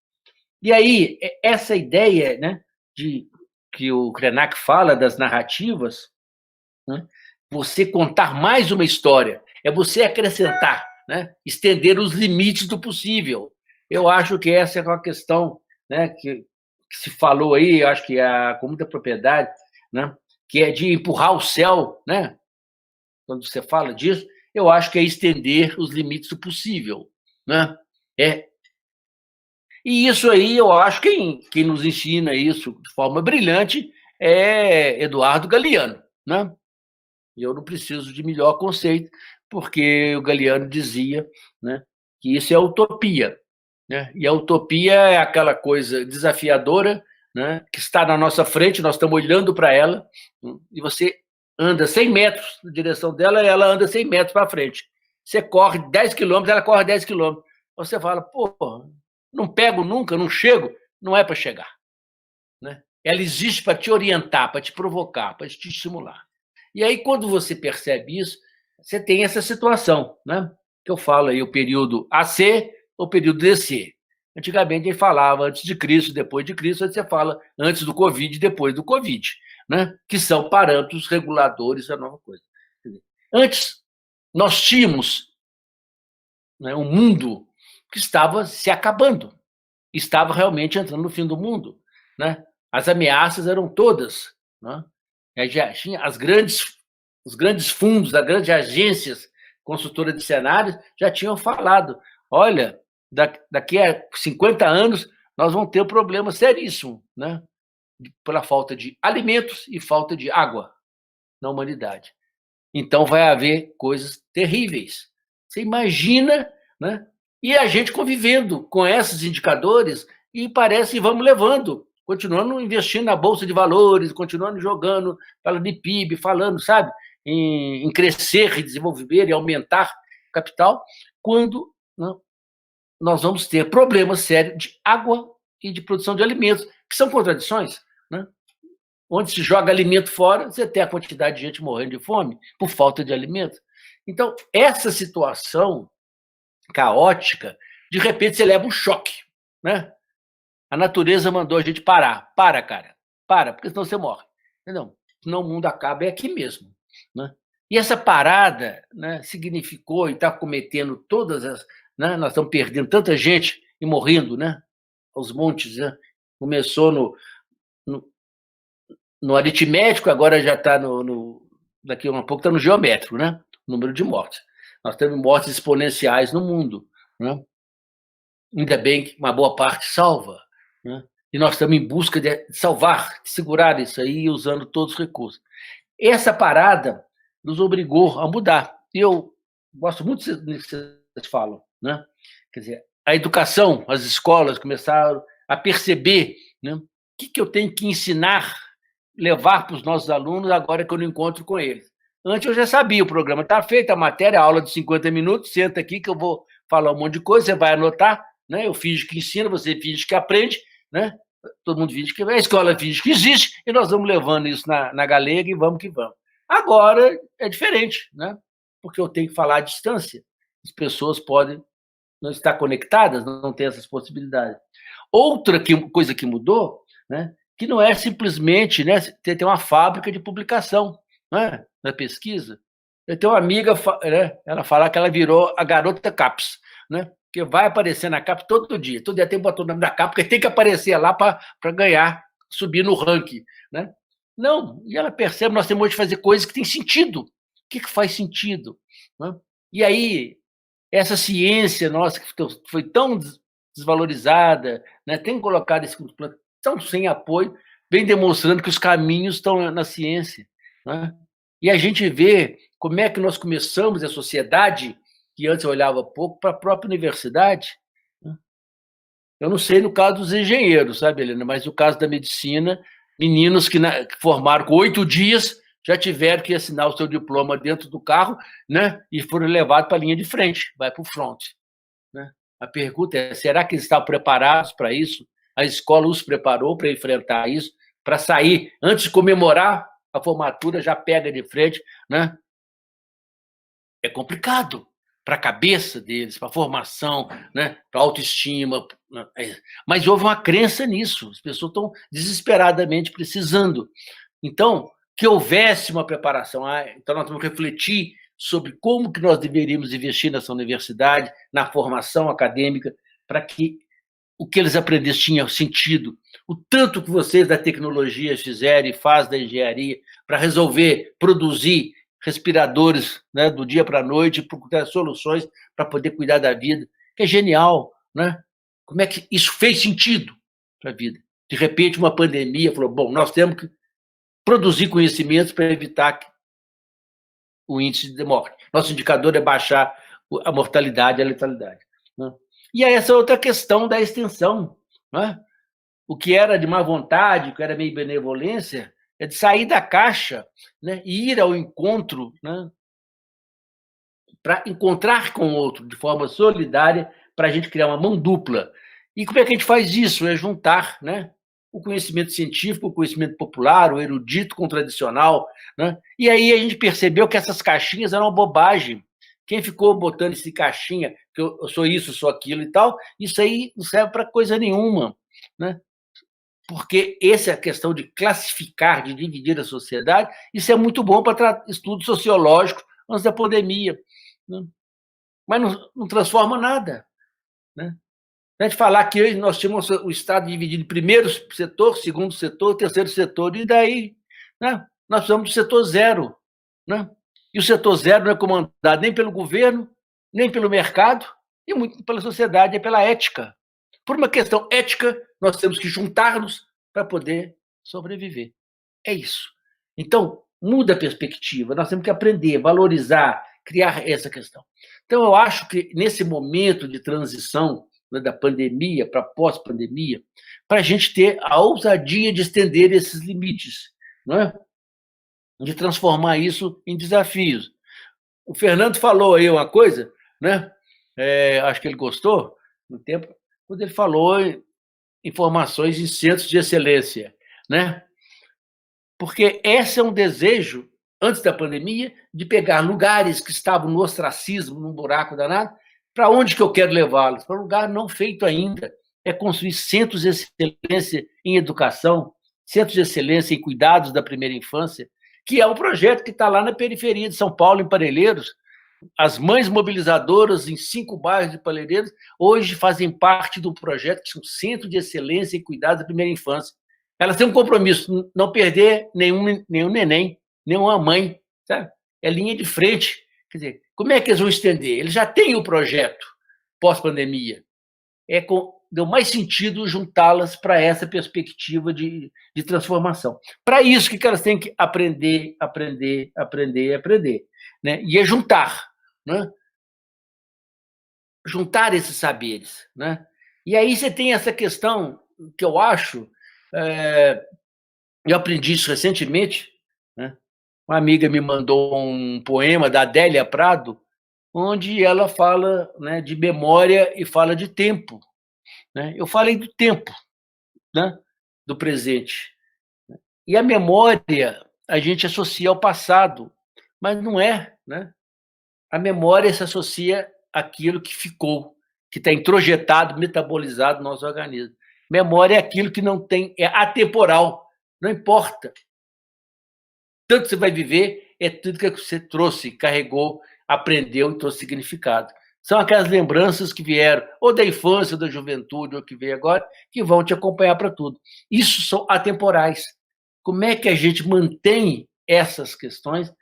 E aí, essa ideia, né, que o Krenak fala das narrativas, né, você contar mais uma história. é você acrescentar, né? Estender os limites do possível. Eu acho que essa é uma questão, né, que se falou aí, acho que com muita propriedade, né, que é de empurrar o céu, né? Quando você fala disso, eu acho que é estender os limites do possível, né? E isso aí, eu acho que quem nos ensina isso de forma brilhante é Eduardo Galeano, né? Eu não preciso de melhor conceito, porque o Galeano dizia, né, que isso é utopia, né? E a utopia é aquela coisa desafiadora, né, que está na nossa frente, nós estamos olhando para ela, e você anda 100 metros na direção dela, e ela anda 100 metros para frente. Você corre 10 quilômetros, ela corre 10 quilômetros. Você fala, pô, não pego nunca, não chego. Não é para chegar, né? Ela existe para te orientar, para te provocar, para te estimular. E aí, quando você percebe isso, você tem essa situação, né? Que eu falo aí, o período AC, o período DC. Antigamente, ele falava antes de Cristo, depois de Cristo, aí você fala antes do Covid, depois do Covid, né? Que são parâmetros reguladores da nova coisa. Antes, nós tínhamos, né, um mundo que estava se acabando, estava realmente entrando no fim do mundo, né? As ameaças eram todas, né? Já tinha os grandes fundos, as grandes agências consultoras de cenários já tinham falado, olha, daqui a 50 anos nós vamos ter um problema seríssimo, né? Pela falta de alimentos e falta de água na humanidade. Então vai haver coisas terríveis. Você imagina, né? E a gente convivendo com esses indicadores e parece que vamos levando, continuando investindo na Bolsa de Valores, continuando jogando, falando de PIB, falando, sabe, em crescer, e desenvolver e aumentar capital, quando, né, nós vamos ter problemas sérios de água e de produção de alimentos, que são contradições, né? Onde se joga alimento fora, você tem a quantidade de gente morrendo de fome por falta de alimento. Então, essa situação caótica, de repente você leva um choque, né? A natureza mandou a gente parar. Para, cara. Para, porque senão você morre. Entendeu? Senão o mundo acaba, é aqui mesmo, né? E essa parada, né, significou e está cometendo todas as... Né, nós estamos perdendo tanta gente e morrendo, né? Aos montes, né? Começou no aritmético, agora já está daqui a um pouco está no geométrico, né? O número de mortes. Nós temos mortes exponenciais no mundo, né? Ainda bem que uma boa parte salva, né? E nós estamos em busca de salvar, de segurar isso aí, usando todos os recursos. Essa parada nos obrigou a mudar. E eu gosto muito do que vocês falam, né? Quer dizer, a educação, as escolas começaram a perceber, né, o que eu tenho que ensinar, levar para os nossos alunos agora que eu não encontro com eles. Antes eu já sabia, o programa está feito, a matéria, a aula de 50 minutos, senta aqui que eu vou falar um monte de coisa, você vai anotar, né? Eu finge que ensina, você finge que aprende, né? Todo mundo finge que... A escola finge que existe, e nós vamos levando isso na galega e vamos que vamos. Agora é diferente, né? Porque eu tenho que falar à distância. As pessoas podem não estar conectadas, não ter essas possibilidades. Outra coisa que mudou, né, que não é simplesmente, né, ter uma fábrica de publicação, né, na pesquisa. Eu tenho uma amiga, né, ela fala que ela virou a garota CAPES, né, que vai aparecer na CAPES todo dia tem que botar o nome da CAPES, porque tem que aparecer lá para ganhar, subir no ranking, né? Não, e ela percebe, nós temos de fazer coisas que têm sentido. O que faz sentido? Né? E aí, essa ciência nossa, que foi tão desvalorizada, né, tem colocado esse plano tão sem apoio, vem demonstrando que os caminhos estão na ciência, né? E a gente vê como é que nós começamos a sociedade, que antes olhava pouco, para a própria universidade, né? Eu não sei no caso dos engenheiros, sabe, Helena, mas no caso da medicina, meninos que formaram com 8 dias já tiveram que assinar o seu diploma dentro do carro, né, e foram levados para a linha de frente, vai para o front, né? A pergunta é, será que eles estavam preparados para isso? A escola os preparou para enfrentar isso, para sair, antes de comemorar a formatura, já pega de frente, né? É complicado para a cabeça deles, para a formação, né, para a autoestima, né? Mas houve uma crença nisso, as pessoas estão desesperadamente precisando. Então, que houvesse uma preparação, então nós temos que refletir sobre como que nós deveríamos investir nessa universidade, na formação acadêmica, para que o que eles aprendessem tinha sentido. O tanto que vocês da tecnologia fizeram e fazem da engenharia para resolver, produzir respiradores, né, do dia para a noite, procurar soluções para poder cuidar da vida, que é genial, né? Como é que isso fez sentido para a vida? De repente, uma pandemia falou, bom, nós temos que produzir conhecimentos para evitar o índice de morte. Nosso indicador é baixar a mortalidade e a letalidade, né? E aí essa outra questão da extensão, né? O que era de má vontade, o que era meio benevolência, é de sair da caixa, né, e ir ao encontro, né, para encontrar com o outro de forma solidária, para a gente criar uma mão dupla. E como é que a gente faz isso? É juntar, né, o conhecimento científico, o conhecimento popular, o erudito com o tradicional, né? E aí a gente percebeu que essas caixinhas eram uma bobagem. Quem ficou botando esse caixinha, que eu sou isso, sou aquilo e tal, isso aí não serve para coisa nenhuma, né? Porque essa é a questão de classificar, de dividir a sociedade, isso é muito bom para estudos sociológicos antes da pandemia, né? Mas não transforma nada, né? A gente falar que hoje nós tínhamos o Estado dividido em primeiro setor, segundo setor, terceiro setor, e daí, né, nós precisamos do setor zero, né? E o setor zero não é comandado nem pelo governo, nem pelo mercado, e muito pela sociedade, é pela ética. Por uma questão ética, nós temos que juntar-nos para poder sobreviver. É isso. Então, muda a perspectiva, nós temos que aprender, valorizar, criar essa questão. Então, eu acho que nesse momento de transição, né, da pandemia para pós-pandemia, para a gente ter a ousadia de estender esses limites, não é? De transformar isso em desafios. O Fernando falou aí uma coisa, né? Acho que ele gostou, no tempo, quando ele falou em formações em centros de excelência, né? Porque esse é um desejo, antes da pandemia, de pegar lugares que estavam no ostracismo, num buraco danado, para onde que eu quero levá-los? Para um lugar não feito ainda. É construir centros de excelência em educação, centros de excelência em cuidados da primeira infância, que é um projeto que está lá na periferia de São Paulo, em Parelheiros. As mães mobilizadoras em 5 bairros de Parelheiros hoje fazem parte do projeto, que é um centro de excelência em cuidados da primeira infância. Elas têm um compromisso, não perder nenhum neném, nenhuma mãe, sabe? É linha de frente. Quer dizer, como é que eles vão estender? Eles já têm o projeto pós-pandemia. Deu mais sentido juntá-las para essa perspectiva de transformação. Para isso, o que elas têm que aprender, né? E é juntar, né? Juntar esses saberes, né? E aí você tem essa questão que eu acho, eu aprendi isso recentemente, né? Uma amiga me mandou um poema da Adélia Prado, onde ela fala, né, de memória e fala de tempo, né? Eu falei do tempo, né, do presente. E a memória a gente associa ao passado, mas não é, né? A memória se associa àquilo que ficou, que está introjetado, metabolizado no nosso organismo. Memória é aquilo que não tem, é atemporal, não importa. Tanto que você vai viver, é tudo que você trouxe, carregou, aprendeu e trouxe significado. São aquelas lembranças que vieram, ou da infância, ou da juventude, ou que veio agora, que vão te acompanhar para tudo. Isso são atemporais. Como é que a gente mantém essas questões,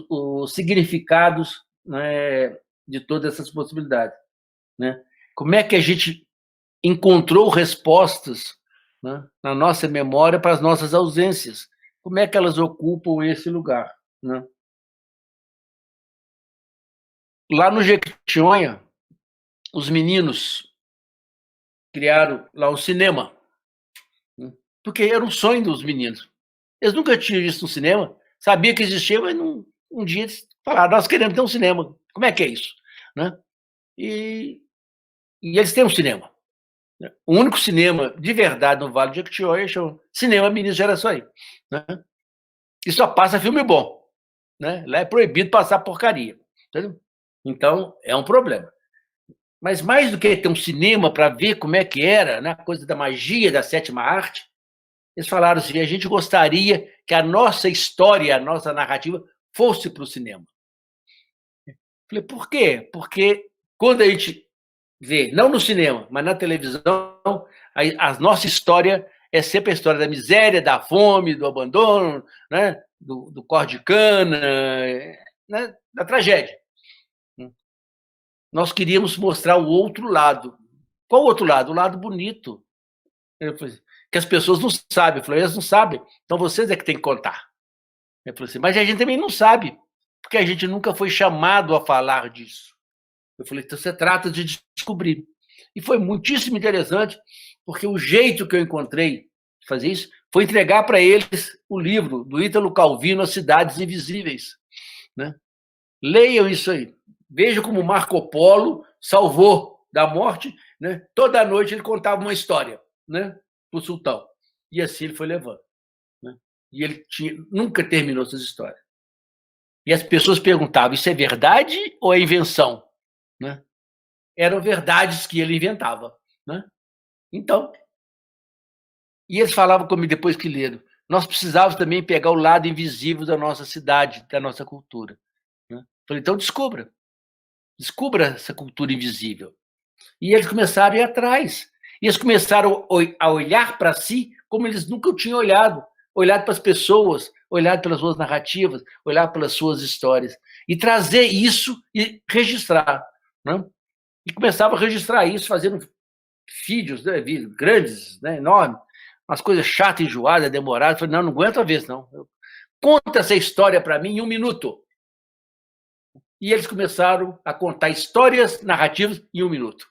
os significados, né, de todas essas possibilidades, né? Como é que a gente encontrou respostas, né, na nossa memória para as nossas ausências? Como é que elas ocupam esse lugar, né? Lá no Jequitinhonha, os meninos criaram lá um cinema, né? Porque era um sonho dos meninos. Eles nunca tinham visto um cinema, sabia que existia, mas um dia eles falaram, nós queremos ter um cinema. Como é que é isso, né? E eles têm um cinema. O único cinema de verdade no Vale do Jequitinhonha chama Cinema Ministro Gerações, né? E só passa filme bom, né? Lá é proibido passar porcaria, entendeu? Então, é um problema. Mas mais do que ter um cinema para ver como é que era, né, a coisa da magia da sétima arte, eles falaram assim, a gente gostaria que a nossa história, a nossa narrativa fosse para o cinema. Falei, por quê? Porque quando a gente vê, não no cinema, mas na televisão, a nossa história é sempre a história da miséria, da fome, do abandono, né? do corte de cana, né? Da tragédia. Nós queríamos mostrar o outro lado. Qual o outro lado? O lado bonito. Eu falei, que as pessoas não sabem. Eu falei, elas não sabem, então vocês é que tem que contar. Eu falei assim, mas a gente também não sabe, porque a gente nunca foi chamado a falar disso. Eu falei, então você trata de descobrir. E foi muitíssimo interessante, porque o jeito que eu encontrei de fazer isso foi entregar para eles o livro do Ítalo Calvino, As Cidades Invisíveis. Né? Leiam isso aí. Vejam como Marco Polo salvou da morte. Né? Toda noite ele contava uma história, né, para o sultão. E assim ele foi levando. Né? E ele nunca terminou essas histórias. E as pessoas perguntavam, isso é verdade ou é invenção? Né? Eram verdades que ele inventava. Né? Então, e eles falavam comigo depois que leram, nós precisávamos também pegar o lado invisível da nossa cidade, da nossa cultura. Né? Falei, então descubra essa cultura invisível. E eles começaram a ir atrás. E eles começaram a olhar para si como eles nunca tinham olhado para as pessoas, olhado pelas suas narrativas, olhar pelas suas histórias. E trazer isso e registrar. Né? E começava a registrar isso, fazendo vídeos, né, grandes, né, enormes, umas coisas chatas, enjoadas, demoradas. Falei, não aguento a vez, não. Conta essa história para mim em 1 minuto. E eles começaram a contar histórias narrativas em 1 minuto.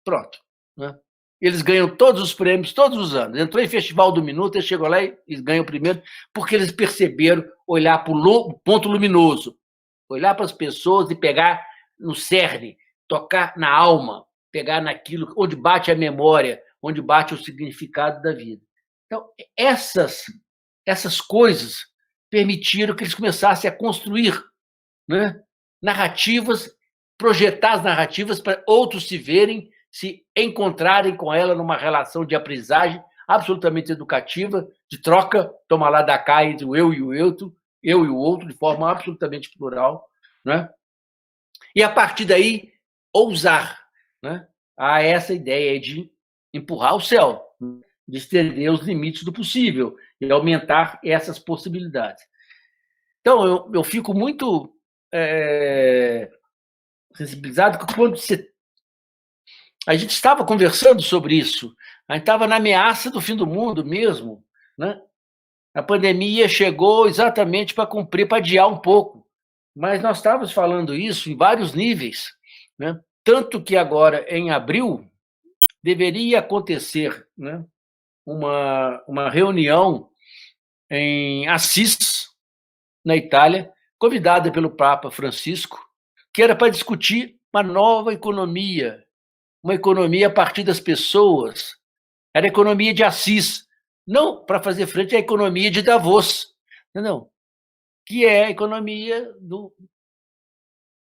Pronto. Né? Eles ganham todos os prêmios, todos os anos. Entrou em Festival do Minuto, eles chegam lá e ganham o primeiro, porque eles perceberam olhar para o ponto luminoso, olhar para as pessoas e pegar no cerne, tocar na alma, pegar naquilo onde bate a memória, onde bate o significado da vida. Então, essas coisas permitiram que eles começassem a construir, né, narrativas, projetar as narrativas para outros se verem, se encontrarem com ela numa relação de aprendizagem absolutamente educativa, de troca, toma lá da cá entre o eu e o outro, de forma absolutamente plural. Né? E, a partir daí, ousar, né, a essa ideia de empurrar o céu, de estender os limites do possível e aumentar essas possibilidades. Então, eu fico muito sensibilizado que quando a gente estava conversando sobre isso, a gente estava na ameaça do fim do mundo mesmo, né? A pandemia chegou exatamente para cumprir, para adiar um pouco, mas nós estávamos falando isso em vários níveis, né? Tanto que agora, em abril, deveria acontecer, né, uma reunião em Assis, na Itália, convidada pelo Papa Francisco, que era para discutir uma nova economia, uma economia a partir das pessoas. Era a economia de Assis, não para fazer frente à economia de Davos, não, que é a economia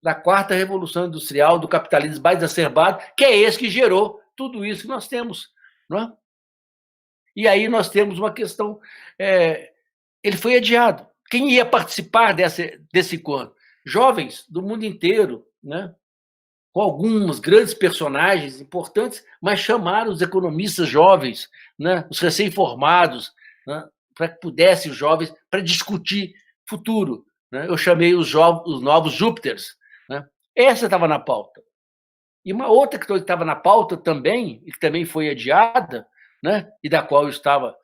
da quarta revolução industrial, do capitalismo mais exacerbado, que é esse que gerou tudo isso que nós temos. Não é? E aí nós temos uma questão, ele foi adiado. Quem ia participar desse encontro? Jovens do mundo inteiro, né? Com alguns grandes personagens importantes, mas chamaram os economistas jovens, né? Os recém-formados, né? Para que pudessem os jovens para discutir futuro. Né? Eu chamei os novos Júpiters. Né? Essa estava na pauta. E uma outra que estava na pauta também, e que também foi adiada, né? E da qual eu estava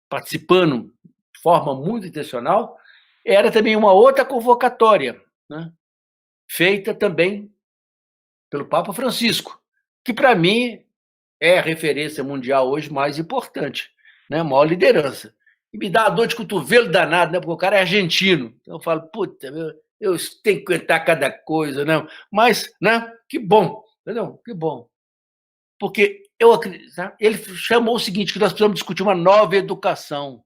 participando de forma muito intencional, era também uma outra convocatória, né? Feita também pelo Papa Francisco, que para mim é a referência mundial hoje mais importante, né? A maior liderança. E me dá uma dor de cotovelo danado, né? Porque o cara é argentino. Então eu falo, puta, eu tenho que aguentar cada coisa, né? Mas, né? Que bom, entendeu? Que bom. Porque eu acredito, tá? Ele chamou o seguinte, que nós precisamos discutir uma nova educação.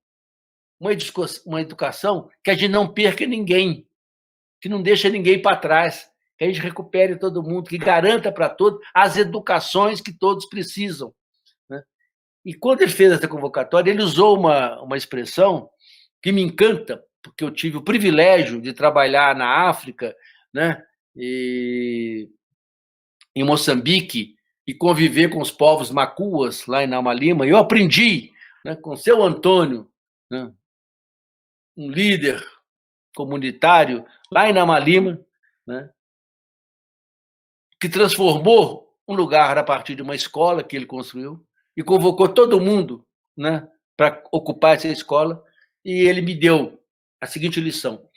Uma educação que a gente não perca ninguém, que não deixe ninguém para trás, que a gente recupere todo mundo, que garanta para todos as educações que todos precisam. Né? E quando ele fez essa convocatória, ele usou uma expressão que me encanta, porque eu tive o privilégio de trabalhar na África, né? em Moçambique e conviver com os povos macuas lá em Nama Lima. Eu aprendi, né, com seu Antônio, né, um líder comunitário lá em Nama Lima, né, que transformou um lugar a partir de uma escola que ele construiu e convocou todo mundo, né, para ocupar essa escola. E ele me deu a seguinte lição: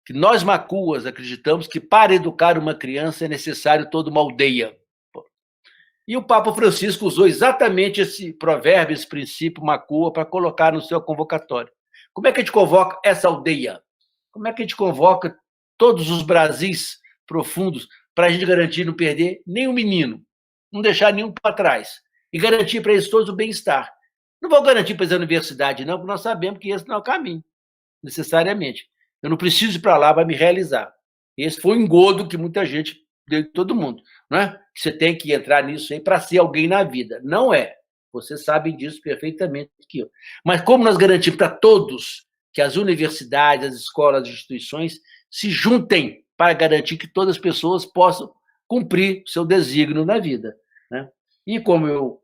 que nós macuas acreditamos que para educar uma criança é necessário toda uma aldeia. E o Papa Francisco usou exatamente esse provérbio, esse princípio macua, para colocar no seu convocatório. Como é que a gente convoca essa aldeia? Como é que a gente convoca todos os Brasis profundos para a gente garantir não perder nenhum menino, não deixar nenhum para trás, e garantir para eles todos o bem-estar? Não vou garantir para eles a universidade, não, porque nós sabemos que esse não é o caminho, necessariamente. Eu não preciso ir para lá para me realizar. Esse foi o engodo que muita gente deu de todo mundo, não é? Você tem que entrar nisso aí para ser alguém na vida. Não é. Vocês sabem disso perfeitamente que eu. Mas como nós garantimos para todos que as universidades, as escolas, as instituições se juntem para garantir que todas as pessoas possam cumprir seu desígnio na vida, né? E como eu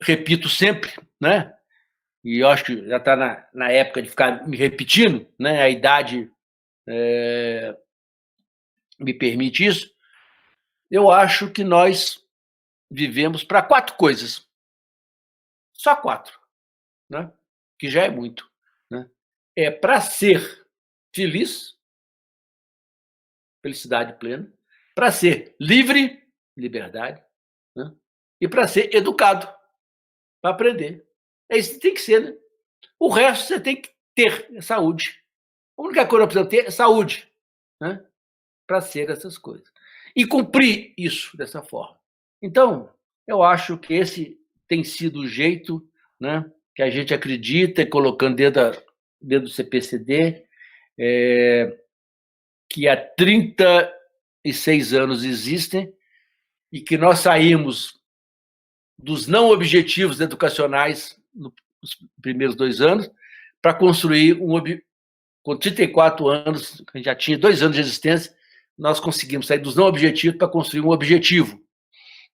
repito sempre, né? E eu acho que já está na época de ficar me repetindo, né? A idade me permite isso. Eu acho que nós vivemos para 4 coisas. Só 4, né? Que já é muito, né? É para ser feliz, felicidade plena, para ser livre, liberdade, né? E para ser educado, para aprender. É isso que tem que ser, né? O resto você tem que ter saúde. A única coisa que precisa ter é saúde, né? Para ser essas coisas. E cumprir isso dessa forma. Então, eu acho que esse tem sido o jeito, né, que a gente acredita, colocando dentro do CPCD, que há 36 anos existem e que nós saímos dos não objetivos educacionais nos primeiros 2 anos para construir com 34 anos, a gente já tinha 2 anos de existência, nós conseguimos sair dos não objetivos para construir um objetivo,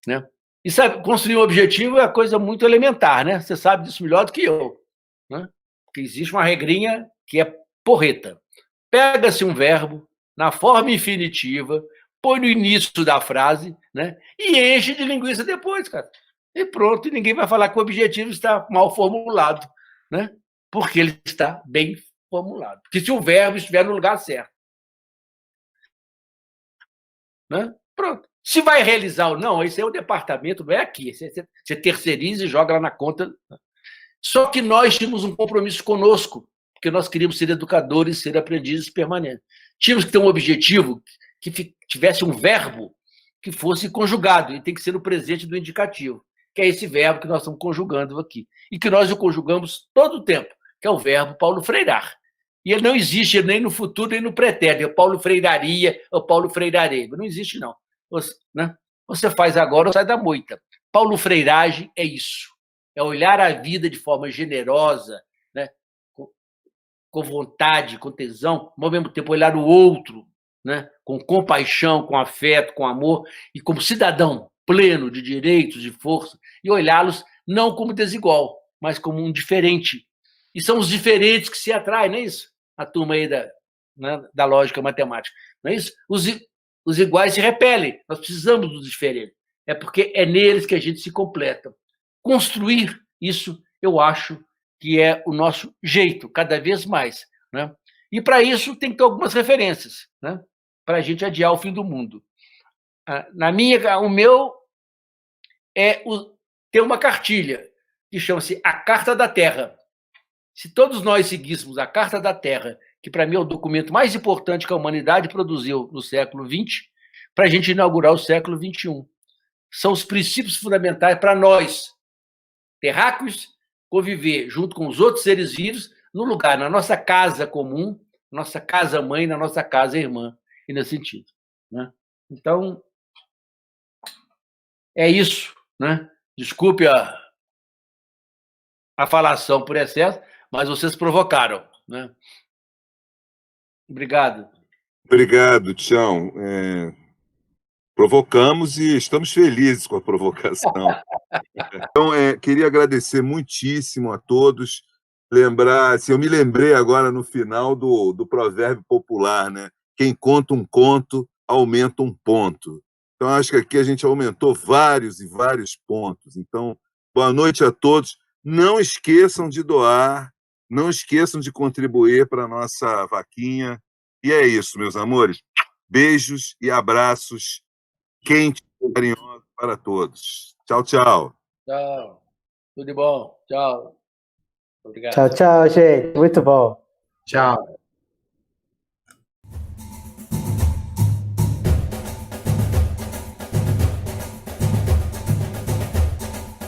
né? E sabe, construir um objetivo é coisa muito elementar, né? Você sabe disso melhor do que eu, né? Porque existe uma regrinha que é porreta. Pega-se um verbo na forma infinitiva, põe no início da frase, né? E enche de linguiça depois, cara. E pronto, e ninguém vai falar que o objetivo está mal formulado, né? Porque ele está bem formulado. Porque se o verbo estiver no lugar certo, né? Pronto. Se vai realizar ou não, esse é o departamento, não é aqui. Você terceiriza e joga lá na conta. Só que nós tínhamos um compromisso conosco, porque nós queríamos ser educadores, ser aprendizes permanentes. Tínhamos que ter um objetivo que tivesse um verbo que fosse conjugado, e tem que ser no presente do indicativo, que é esse verbo que nós estamos conjugando aqui. E que nós o conjugamos todo o tempo, que é o verbo Paulo Freirar. E ele não existe nem no futuro, nem no pretérito. É Paulo Freiraria ou Paulo Freirarei. Não existe, não. Você faz agora ou sai da moita. Paulo Freiragem é isso. É olhar a vida de forma generosa, né? Com vontade, com tesão, mas ao mesmo tempo olhar o outro, né? Com compaixão, com afeto, com amor, e como cidadão pleno de direitos, de força, e olhá-los não como desigual, mas como um diferente. E são os diferentes que se atraem, não é isso? A turma aí da lógica matemática, não é isso? Os iguais se repelem, nós precisamos dos diferentes. É porque é neles que a gente se completa. Construir isso, eu acho que é o nosso jeito, cada vez mais, né? E para isso tem que ter algumas referências, né? Para a gente adiar o fim do mundo. O meu é ter uma cartilha que chama-se A Carta da Terra. Se todos nós seguíssemos a Carta da Terra, que para mim é o documento mais importante que a humanidade produziu no século XX, para a gente inaugurar o século XXI. São os princípios fundamentais para nós, terráqueos, conviver junto com os outros seres vivos, no lugar, na nossa casa comum, nossa casa-mãe, na nossa casa-irmã, e nesse sentido, né? Então, é isso, né? Desculpe a falação por excesso, mas vocês provocaram, né? Obrigado. Obrigado, Tião. Provocamos e estamos felizes com a provocação. Então, queria agradecer muitíssimo a todos. Lembrar, assim, eu me lembrei agora no final do provérbio popular, né? Quem conta um conto, aumenta um ponto. Então, acho que aqui a gente aumentou vários e vários pontos. Então, boa noite a todos. Não esqueçam de doar, não esqueçam de contribuir para a nossa vaquinha. E é isso, meus amores. Beijos e abraços quentes e carinhosos para todos. Tchau, tchau. Tchau. Tudo de bom. Tchau. Obrigado. Tchau, tchau, gente. Muito bom. Tchau.